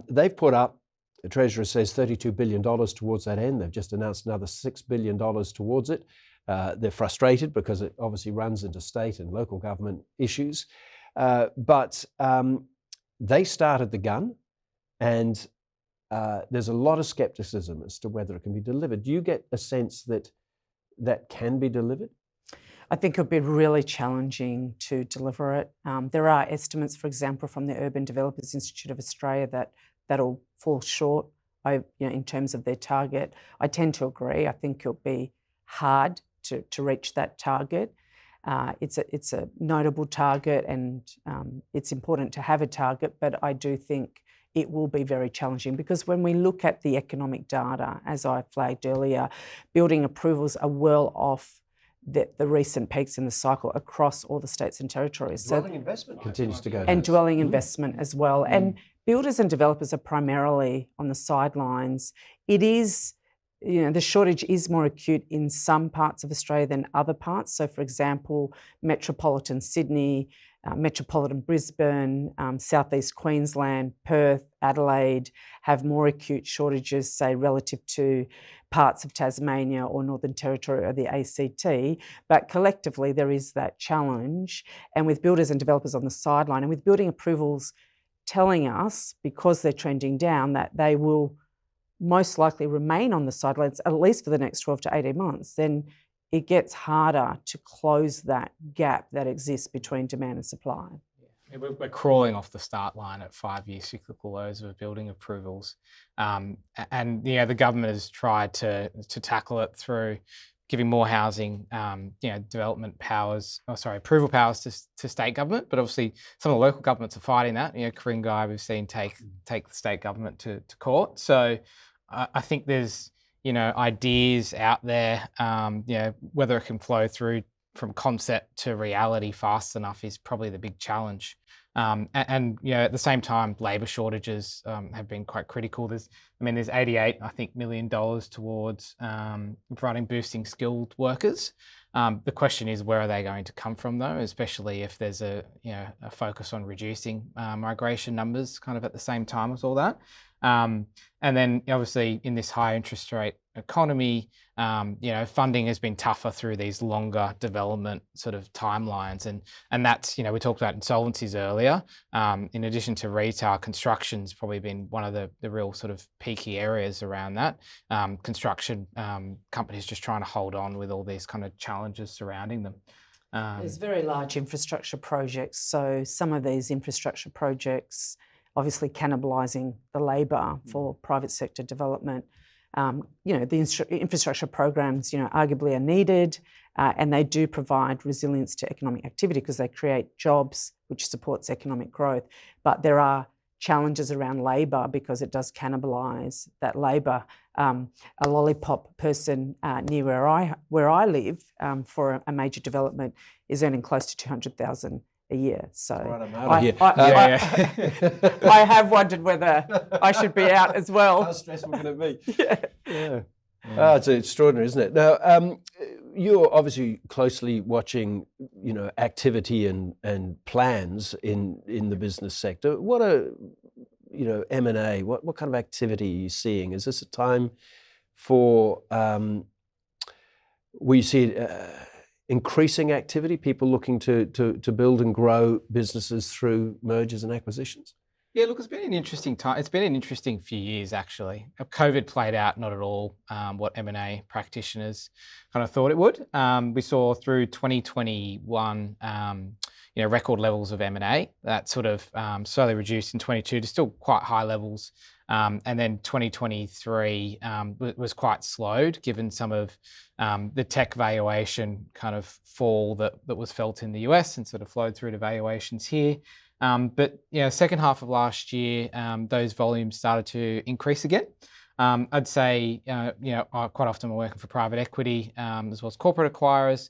They've put up, the Treasurer says, $32 billion towards that end. They've just announced another $6 billion towards it. They're frustrated because it obviously runs into state and local government issues. But they started the gun, and there's a lot of skepticism as to whether it can be delivered. Do you get a sense that that can be delivered? I think it would be really challenging to deliver it. There are estimates, for example, from the Urban Developers Institute of Australia that'll fall short in terms of their target. I tend to agree. I think it'll be hard to reach that target. It's a notable target, and it's important to have a target, but I do think it will be very challenging, because when we look at the economic data, as I flagged earlier, building approvals are well off the recent peaks in the cycle across all the states and territories. Dwelling investment continues to go down. And dwelling investment as well. And builders and developers are primarily on the sidelines. It is, the shortage is more acute in some parts of Australia than other parts. So, for example, metropolitan Sydney, metropolitan Brisbane, southeast Queensland, Perth, Adelaide have more acute shortages, say, relative to parts of Tasmania or Northern Territory or the ACT. But collectively, there is that challenge. And with builders and developers on the sideline, and with building approvals telling us, because they're trending down, that they will most likely remain on the sidelines, at least for the next 12 to 18 months, then it gets harder to close that gap that exists between demand and supply. Yeah, we're crawling off the start line at 5-year cyclical lows of building approvals. And the government has tried to tackle it through giving more housing, development powers, approval powers to state government. But obviously some of the local governments are fighting that. Ku-ring-gai we've seen take the state government to court. So I think there's, ideas out there, whether it can flow through from concept to reality fast enough is probably the big challenge. And at the same time, labour shortages have been quite critical. There's $88 million towards boosting skilled workers. The question is, where are they going to come from, though, especially if there's a focus on reducing migration numbers kind of at the same time as all that. And then obviously in this high interest rate economy, funding has been tougher through these longer development sort of timelines. And that's, we talked about insolvencies earlier. In addition to retail, construction's probably been one of the real sort of peaky areas around that. Construction companies just trying to hold on with all these kind of challenges surrounding them. There's very large infrastructure projects. So some of these infrastructure projects obviously cannibalising the labour for private sector development. The infrastructure programs, arguably are needed, and they do provide resilience to economic activity because they create jobs, which supports economic growth. But there are challenges around labour because it does cannibalise that labour. A lollipop person near where I live for a major development is earning close to $200,000 a year. So I have wondered whether I should be out as well. How stressful can it be? Yeah. Oh, it's extraordinary, isn't it? Now, you're obviously closely watching, activity and plans in the business sector. What are, M&A? What kind of activity are you seeing? Is this a time for where you see increasing activity, people looking to build and grow businesses through mergers and acquisitions? Yeah, look, it's been an interesting time. It's been an interesting few years, actually. COVID played out not at all what M&A practitioners kind of thought it would. We saw through 2021, record levels of M&A. That sort of slowly reduced in 22 to still quite high levels. And then 2023 was quite slowed, given some of the tech valuation kind of fall that was felt in the US and sort of flowed through to valuations here. But second half of last year, those volumes started to increase again. I'd say, quite often we're working for private equity as well as corporate acquirers.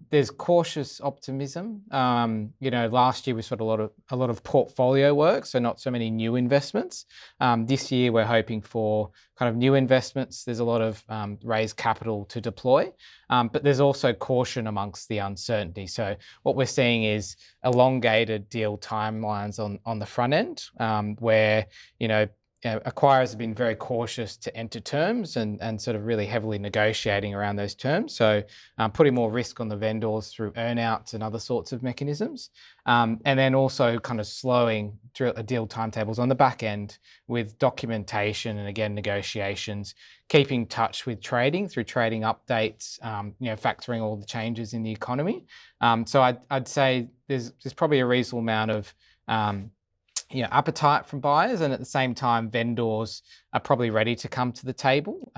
There's cautious optimism. Last year we saw a lot of portfolio work, so not so many new investments. This year we're hoping for kind of new investments. There's a lot of raised capital to deploy, but there's also caution amongst the uncertainty. So what we're seeing is elongated deal timelines on the front end, where acquirers have been very cautious to enter terms and sort of really heavily negotiating around those terms. So putting more risk on the vendors through earnouts and other sorts of mechanisms. And then also kind of slowing deal timetables on the back end with documentation and again, negotiations, keeping touch with trading through trading updates, factoring all the changes in the economy. So I'd say there's probably a reasonable amount of appetite from buyers, and at the same time, vendors are probably ready to come to the table.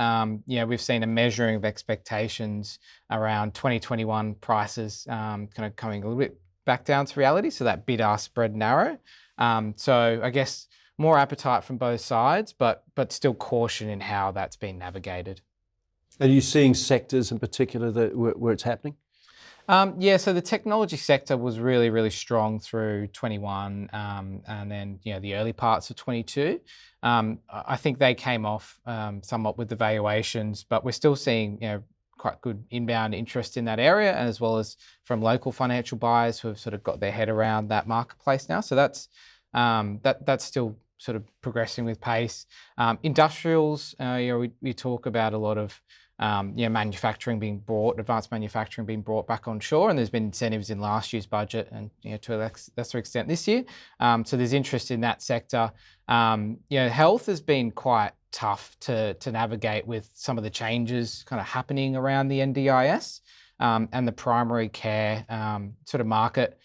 We've seen a measuring of expectations around 2021 prices kind of coming a little bit back down to reality, so that bid-ask spread narrow. So I guess more appetite from both sides, but still caution in how that's been navigated. Are you seeing sectors in particular where it's happening? So the technology sector was really, really strong through 21 and then, the early parts of 22. I think they came off somewhat with the valuations, but we're still seeing, quite good inbound interest in that area, and as well as from local financial buyers who have sort of got their head around that marketplace now. So that's still sort of progressing with pace. Industrials, we talk about a lot of manufacturing being brought, advanced manufacturing being brought back onshore, and there's been incentives in last year's budget and to a lesser extent this year. So there's interest in that sector. Health has been quite tough to navigate with some of the changes kind of happening around the NDIS and the primary care sort of market.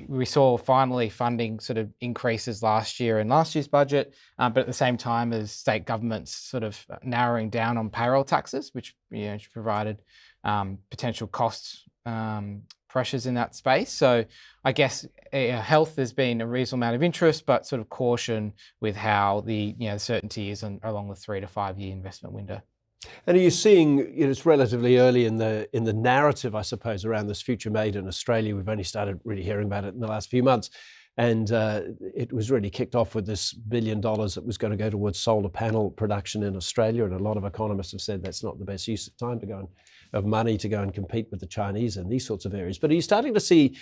We saw finally funding sort of increases last year in last year's budget, but at the same time as state governments sort of narrowing down on payroll taxes, which provided potential cost pressures in that space. So I guess health has been a reasonable amount of interest, but sort of caution with how the certainty is along the 3 to 5 year investment window. And are you seeing, it's relatively early in the narrative, I suppose, around this future made in Australia. We've only started really hearing about it in the last few months. And it was really kicked off with this $1 billion that was going to go towards solar panel production in Australia. And a lot of economists have said that's not the best use of time of money to go and compete with the Chinese in these sorts of areas. But are you starting to see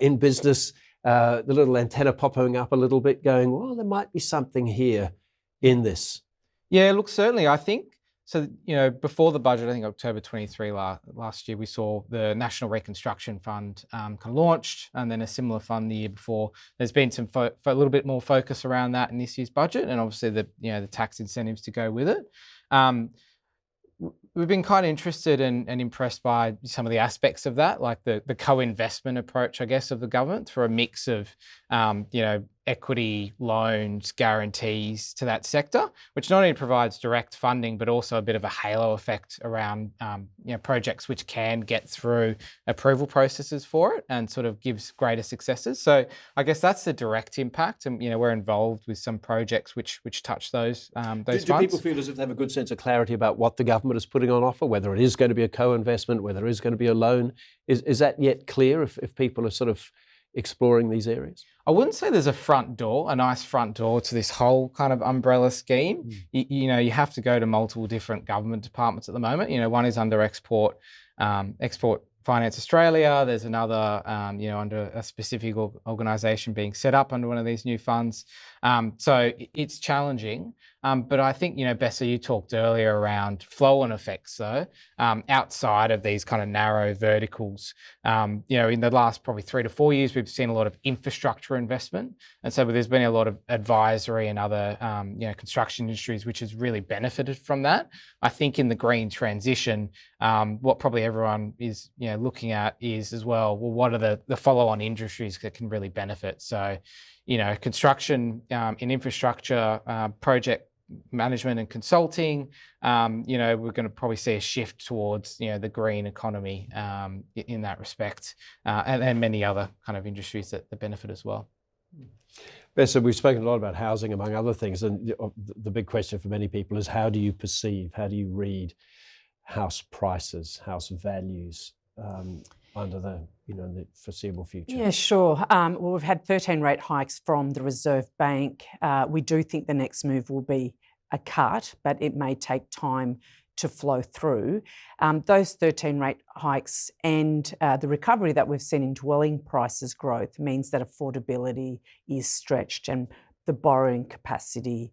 in business the little antenna popping up a little bit going, well, there might be something here in this? Yeah, look, certainly. I think so. Before the budget, I think October 23 last year, we saw the National Reconstruction Fund kind of launched, and then a similar fund the year before. There's been some a little bit more focus around that in this year's budget, and obviously the tax incentives to go with it. We've been kind of interested and impressed by some of the aspects of that, like the co-investment approach, I guess, of the government through a mix of, equity, loans, guarantees to that sector, which not only provides direct funding, but also a bit of a halo effect around, projects which can get through approval processes for it and sort of gives greater successes. So I guess that's the direct impact, and we're involved with some projects which touch those funds. Do people feel as if they have a good sense of clarity about what the government is putting on offer, whether it is going to be a co-investment, whether it is going to be a loan? Is that yet clear if people are sort of exploring these areas? I wouldn't say there's a nice front door to this whole kind of umbrella scheme. You have to go to multiple different government departments at the moment. One is under Export Finance Australia. There's another, under a specific organisation being set up under one of these new funds. So it's challenging. But I think, Bessa, you talked earlier around flow-on effects, though, outside of these kind of narrow verticals. In the last probably 3 to 4 years, we've seen a lot of infrastructure investment. And so there's been a lot of advisory and other, construction industries, which has really benefited from that. I think in the green transition, what probably everyone is, looking at is as well, what are the follow-on industries that can really benefit? So, construction in infrastructure, project management and consulting, we're going to probably see a shift towards, the green economy in that respect, and many other kind of industries that benefit as well. Bessa, we've spoken a lot about housing, among other things, and the big question for many people is how do you read house prices, house values under the foreseeable future? Yeah, sure. Well, we've had 13 rate hikes from the Reserve Bank. We do think the next move will be a cut, but it may take time to flow through. Those 13 rate hikes and the recovery that we've seen in dwelling prices growth means that affordability is stretched and the borrowing capacity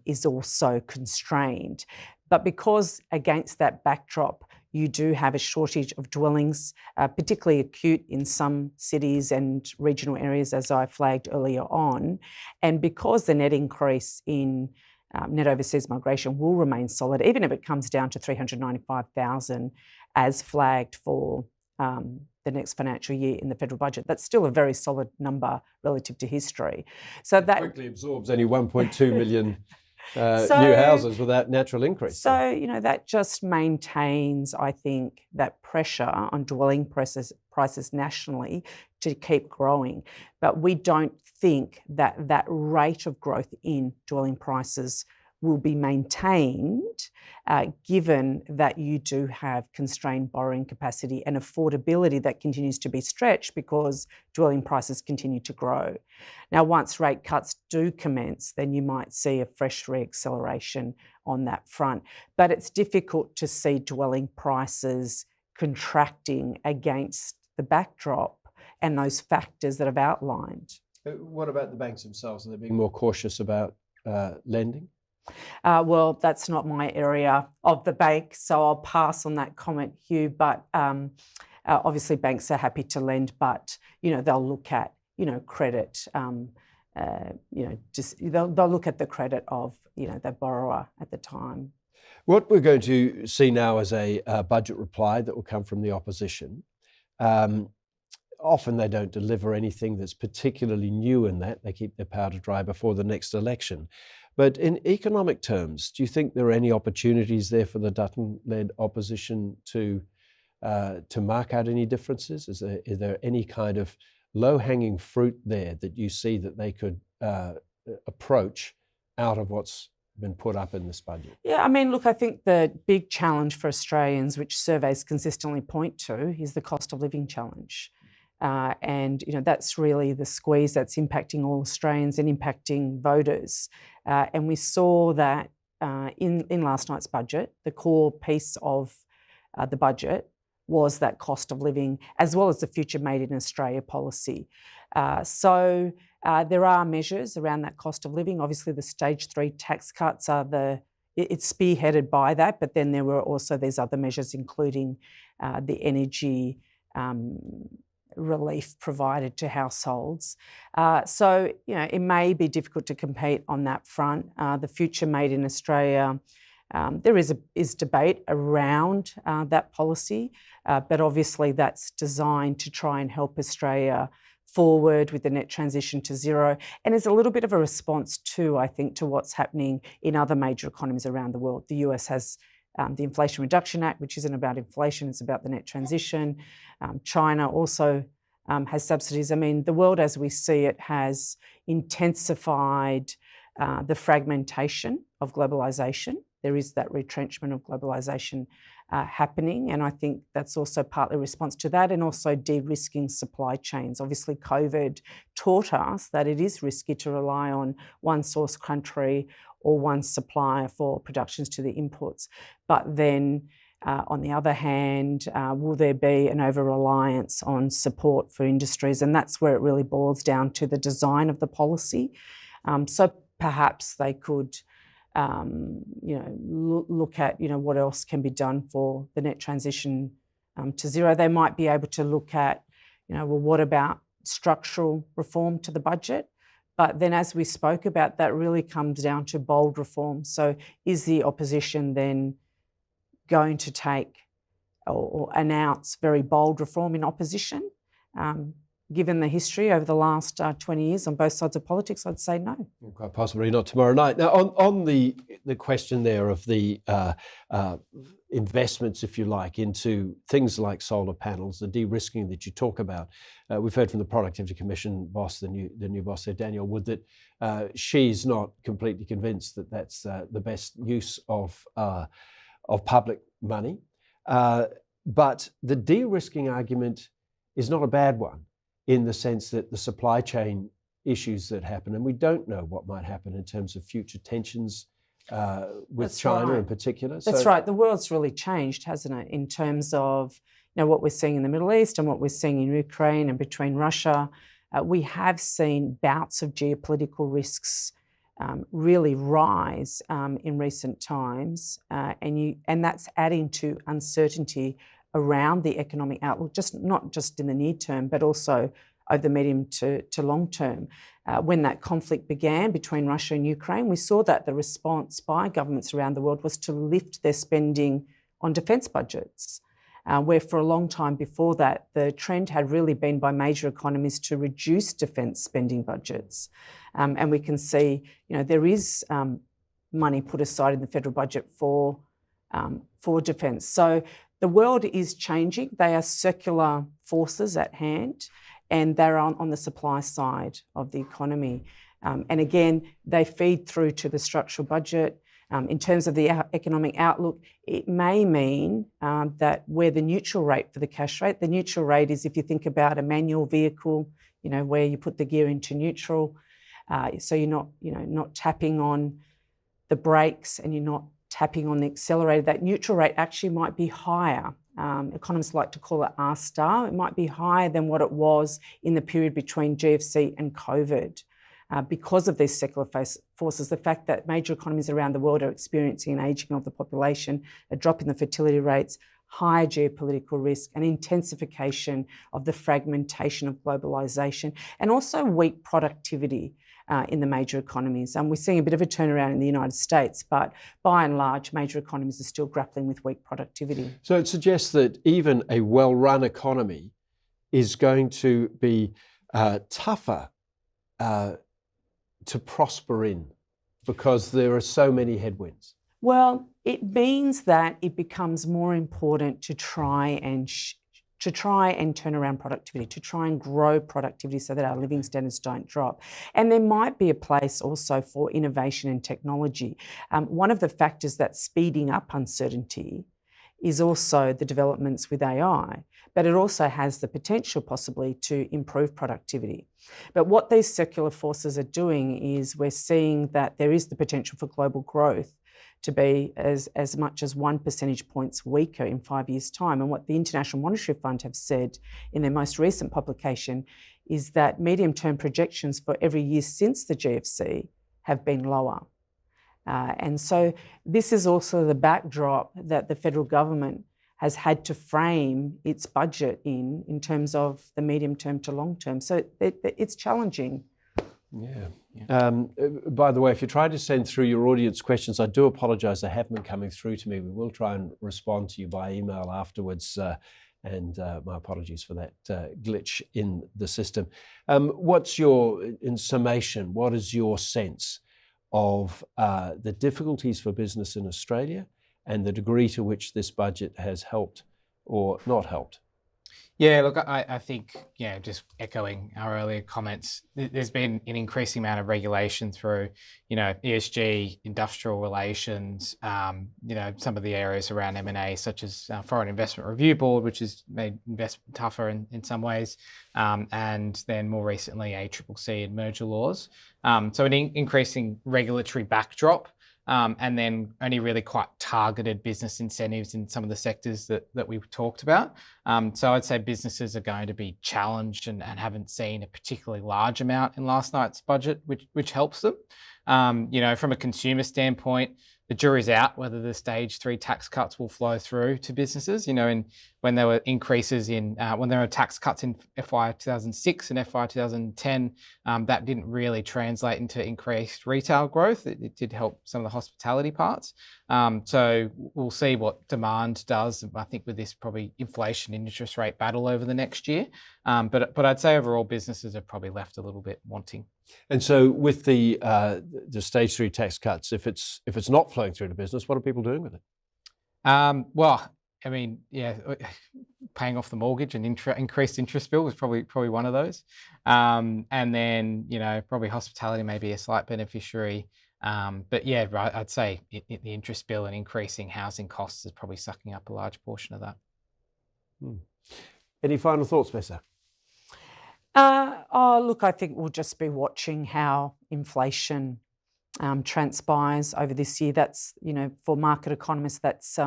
is also constrained. But because against that backdrop, you do have a shortage of dwellings, particularly acute in some cities and regional areas, as I flagged earlier on. And because the net increase in net overseas migration will remain solid, even if it comes down to 395,000 as flagged for the next financial year in the federal budget, that's still a very solid number relative to history. So that quickly absorbs only 1.2 million new houses without natural increase. So, that just maintains, I think, that pressure on dwelling prices nationally to keep growing. But we don't think that rate of growth in dwelling prices will be maintained, given that you do have constrained borrowing capacity and affordability that continues to be stretched because dwelling prices continue to grow. Now, once rate cuts do commence, then you might see a fresh reacceleration on that front. But it's difficult to see dwelling prices contracting against the backdrop and those factors that I've outlined. What about the banks themselves? Are they being more cautious about lending? Well, that's not my area of the bank, so I'll pass on that comment, Hugh. But obviously, banks are happy to lend, but they'll look at credit. They'll look at the credit of the borrower at the time. What we're going to see now is a budget reply that will come from the opposition. Often they don't deliver anything that's particularly new in that. They keep their powder dry before the next election. But in economic terms, do you think there are any opportunities there for the Dutton-led opposition to mark out any differences? Is there any kind of low-hanging fruit there that you see that they could approach out of what's been put up in this budget? Yeah, look, I think the big challenge for Australians, which surveys consistently point to, is the cost of living challenge. And that's really the squeeze that's impacting all Australians and impacting voters. And we saw that in last night's budget. The core piece of the budget was that cost of living, as well as the Future Made in Australia policy. So there are measures around that cost of living. Obviously, the stage 3 tax cuts are it's spearheaded by that, but then there were also these other measures, including the energy relief provided to households. So, it may be difficult to compete on that front. The Future Made in Australia, there is debate around that policy, but obviously that's designed to try and help Australia forward with the net transition to zero, and is a little bit of a response too, I think, to what's happening in other major economies around the world. The US has the Inflation Reduction Act, which isn't about inflation, it's about the net transition. China also has subsidies. I mean, the world as we see it has intensified the fragmentation of globalisation. There is that retrenchment of globalisation happening, and I think that's also partly a response to that, and also de-risking supply chains. Obviously, COVID taught us that it is risky to rely on one source country or one supplier for productions to the inputs. But then, on the other hand, will there be an over-reliance on support for industries? And that's where it really boils down to the design of the policy. So perhaps they could look at, what else can be done for the net transition to zero. They might be able to look at, what about structural reform to the budget? But then, as we spoke about, that really comes down to bold reform. So is the opposition then going to take or announce very bold reform in opposition? Given the history over the last 20 years on both sides of politics, I'd say no. Quite possibly not tomorrow night. Now, on the question there of the investments, if you like, into things like solar panels, the de-risking that you talk about, we've heard from the Productivity Commission boss, the new boss there, Danielle Wood, that she's not completely convinced that that's the best use of public money. But the de-risking argument is not a bad one, in the sense that the supply chain issues that happen, and we don't know what might happen in terms of future tensions with That's China right. in particular. That's right. The world's really changed, hasn't it, in terms of what we're seeing in the Middle East and what we're seeing in Ukraine and between Russia. We have seen bouts of geopolitical risks really rise in recent times, and that's adding to uncertainty around the economic outlook, not just in the near term, but also over the medium to long term. When that conflict began between Russia and Ukraine, we saw that the response by governments around the world was to lift their spending on defence budgets, where for a long time before that, the trend had really been by major economies to reduce defence spending budgets. And we can see, there is money put aside in the federal budget for defence. So the world is changing. They are circular forces at hand, and they're on the supply side of the economy. And again, they feed through to the structural budget. In terms of the economic outlook, it may mean that where the neutral rate for the cash rate, the neutral rate is if you think about a manual vehicle, where you put the gear into neutral, so you're not tapping on the brakes and you're not tapping on the accelerator. That neutral rate actually might be higher. Economists like to call it R star. It might be higher than what it was in the period between GFC and COVID. Because of these secular forces, the fact that major economies around the world are experiencing an ageing of the population, a drop in the fertility rates, higher geopolitical risk, an intensification of the fragmentation of globalisation, and also weak productivity in the major economies. We're seeing a bit of a turnaround in the United States, but by and large, major economies are still grappling with weak productivity. So it suggests that even a well-run economy is going to be tougher to prosper in, because there are so many headwinds. Well, it means that it becomes more important to try and turn around productivity, to try and grow productivity so that our living standards don't drop. And there might be a place also for innovation and technology. One of the factors that's speeding up uncertainty is also the developments with AI. but it also has the potential possibly to improve productivity. But what these secular forces are doing is we're seeing that there is the potential for global growth to be as much as 1 percentage points weaker in 5 years' time. And what the International Monetary Fund have said in their most recent publication is that medium-term projections for every year since the GFC have been lower. And so this is also the backdrop that the federal government has had to frame its budget in terms of the medium term to long term. So it's challenging. Yeah. By the way, if you try to send through your audience questions, I do apologise, they haven't been coming through to me. We will try and respond to you by email afterwards, and my apologies for that glitch in the system. In summation, what is your sense of the difficulties for business in Australia and the degree to which this budget has helped or not helped? Yeah, look, I think, just echoing our earlier comments, there's been an increasing amount of regulation through, ESG, industrial relations, some of the areas around M&A, such as Foreign Investment Review Board, which has made investment tougher in some ways, and then more recently ACCC and merger laws. So an increasing regulatory backdrop. And then only really quite targeted business incentives in some of the sectors that we've talked about. So I'd say businesses are going to be challenged and haven't seen a particularly large amount in last night's budget, which helps them. From a consumer standpoint, the jury's out whether the stage 3 tax cuts will flow through to businesses. When there were increases when there were tax cuts in FY 2006 and FY 2010, that didn't really translate into increased retail growth. It did help some of the hospitality parts. So we'll see what demand does. I think with this probably inflation and interest rate battle over the next year. But I'd say overall businesses are probably left a little bit wanting. And so with the stage 3 tax cuts, if it's not flowing through to business, what are people doing with it? Paying off the mortgage and increased interest bill was probably one of those. And then, probably hospitality may be a slight beneficiary. But yeah, right, I'd say the interest bill and increasing housing costs is probably sucking up a large portion of that. Any final thoughts, Mesa? Look, I think we'll just be watching how inflation transpires over this year. That's, for market economists, that's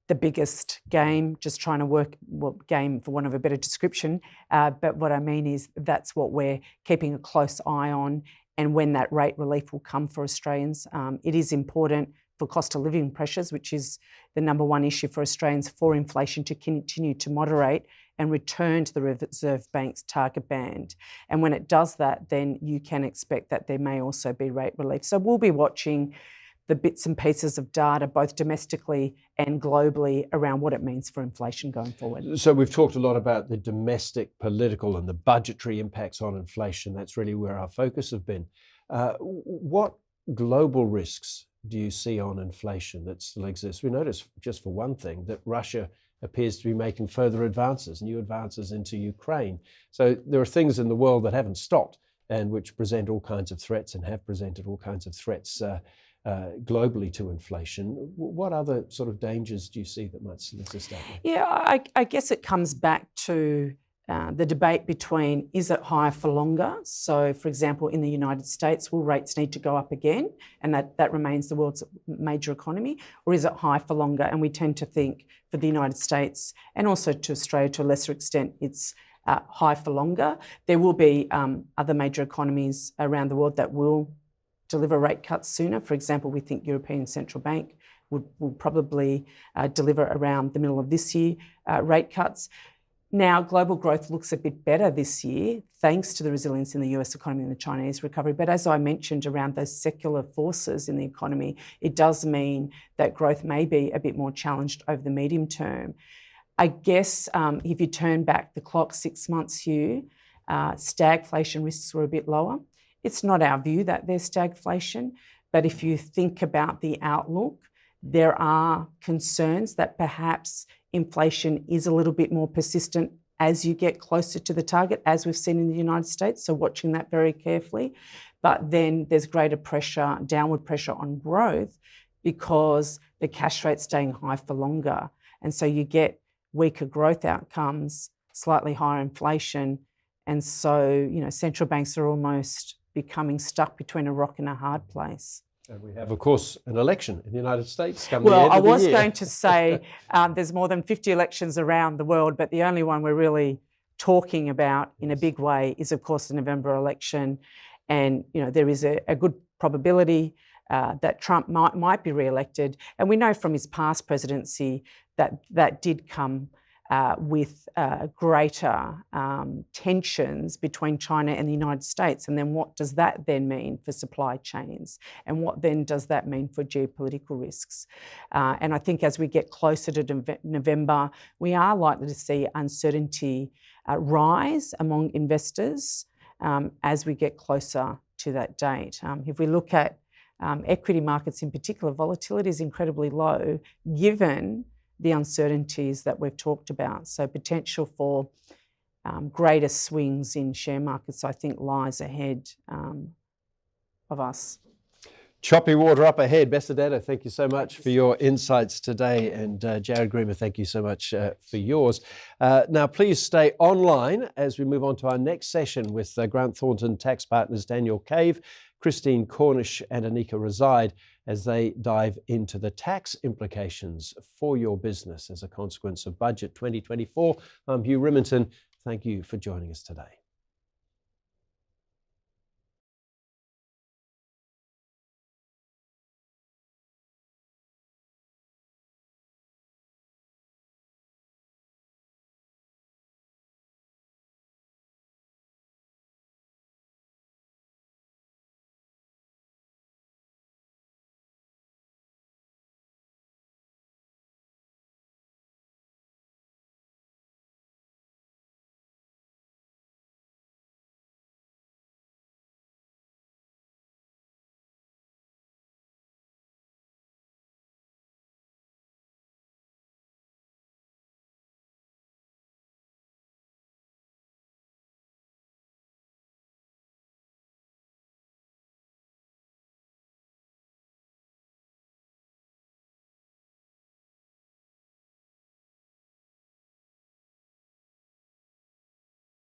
the biggest game, just trying to game for want of a better description. But what I mean is that's what we're keeping a close eye on, and when that rate relief will come for Australians. It is important for cost of living pressures, which is the number one issue for Australians, for inflation to continue to moderate and return to the Reserve Bank's target band. And when it does that, then you can expect that there may also be rate relief. So we'll be watching the bits and pieces of data, both domestically and globally, around what it means for inflation going forward. So we've talked a lot about the domestic, political and the budgetary impacts on inflation. That's really where our focus has been. What global risks do you see on inflation that still exists? We notice, just for one thing, that Russia appears to be making further advances, new advances into Ukraine. So there are things in the world that haven't stopped and which present all kinds of threats and have presented all kinds of threats globally to inflation. What other sort of dangers do you see that might still exist out there? Yeah, I guess it comes back to the debate between, is it higher for longer? So, for example, in the United States, will rates need to go up again? And that remains the world's major economy. Or is it high for longer? And we tend to think for the United States and also to Australia to a lesser extent, it's high for longer. There will be other major economies around the world that will deliver rate cuts sooner. For example, we think European Central Bank will probably deliver around the middle of this year rate cuts. Now, global growth looks a bit better this year, thanks to the resilience in the US economy and the Chinese recovery. But as I mentioned, around those secular forces in the economy, it does mean that growth may be a bit more challenged over the medium term. I guess if you turn back the clock 6 months, Hugh, stagflation risks were a bit lower. It's not our view that there's stagflation, but if you think about the outlook, there are concerns that perhaps inflation is a little bit more persistent as you get closer to the target, as we've seen in the United States, so watching that very carefully. But then there's greater pressure, downward pressure on growth because the cash rate's staying high for longer. And so you get weaker growth outcomes, slightly higher inflation. And so, central banks are almost becoming stuck between a rock and a hard place. And we have, of course, an election in the United States coming Well, the end of the year. I was going to say there's more than 50 elections around the world, but the only one we're really talking about in a big way is, of course, the November election. And, there is a good probability that Trump might be re-elected. And we know from his past presidency that did come with greater tensions between China and the United States. And then what does that then mean for supply chains? And what then does that mean for geopolitical risks? And I think as we get closer to November, we are likely to see uncertainty rise among investors as we get closer to that date. If we look at equity markets in particular, volatility is incredibly low given the uncertainties that we've talked about. So potential for greater swings in share markets, I think, lies ahead of us. Choppy water up ahead. Bessedetta, thank you so much for your insights today. And Jared Griemer, thank you so much for yours. Now, please stay online as we move on to our next session with Grant Thornton tax partners Daniel Cave, Christine Cornish and Anika Reside as they dive into the tax implications for your business as a consequence of Budget 2024. I'm Hugh Riminton. Thank you for joining us today.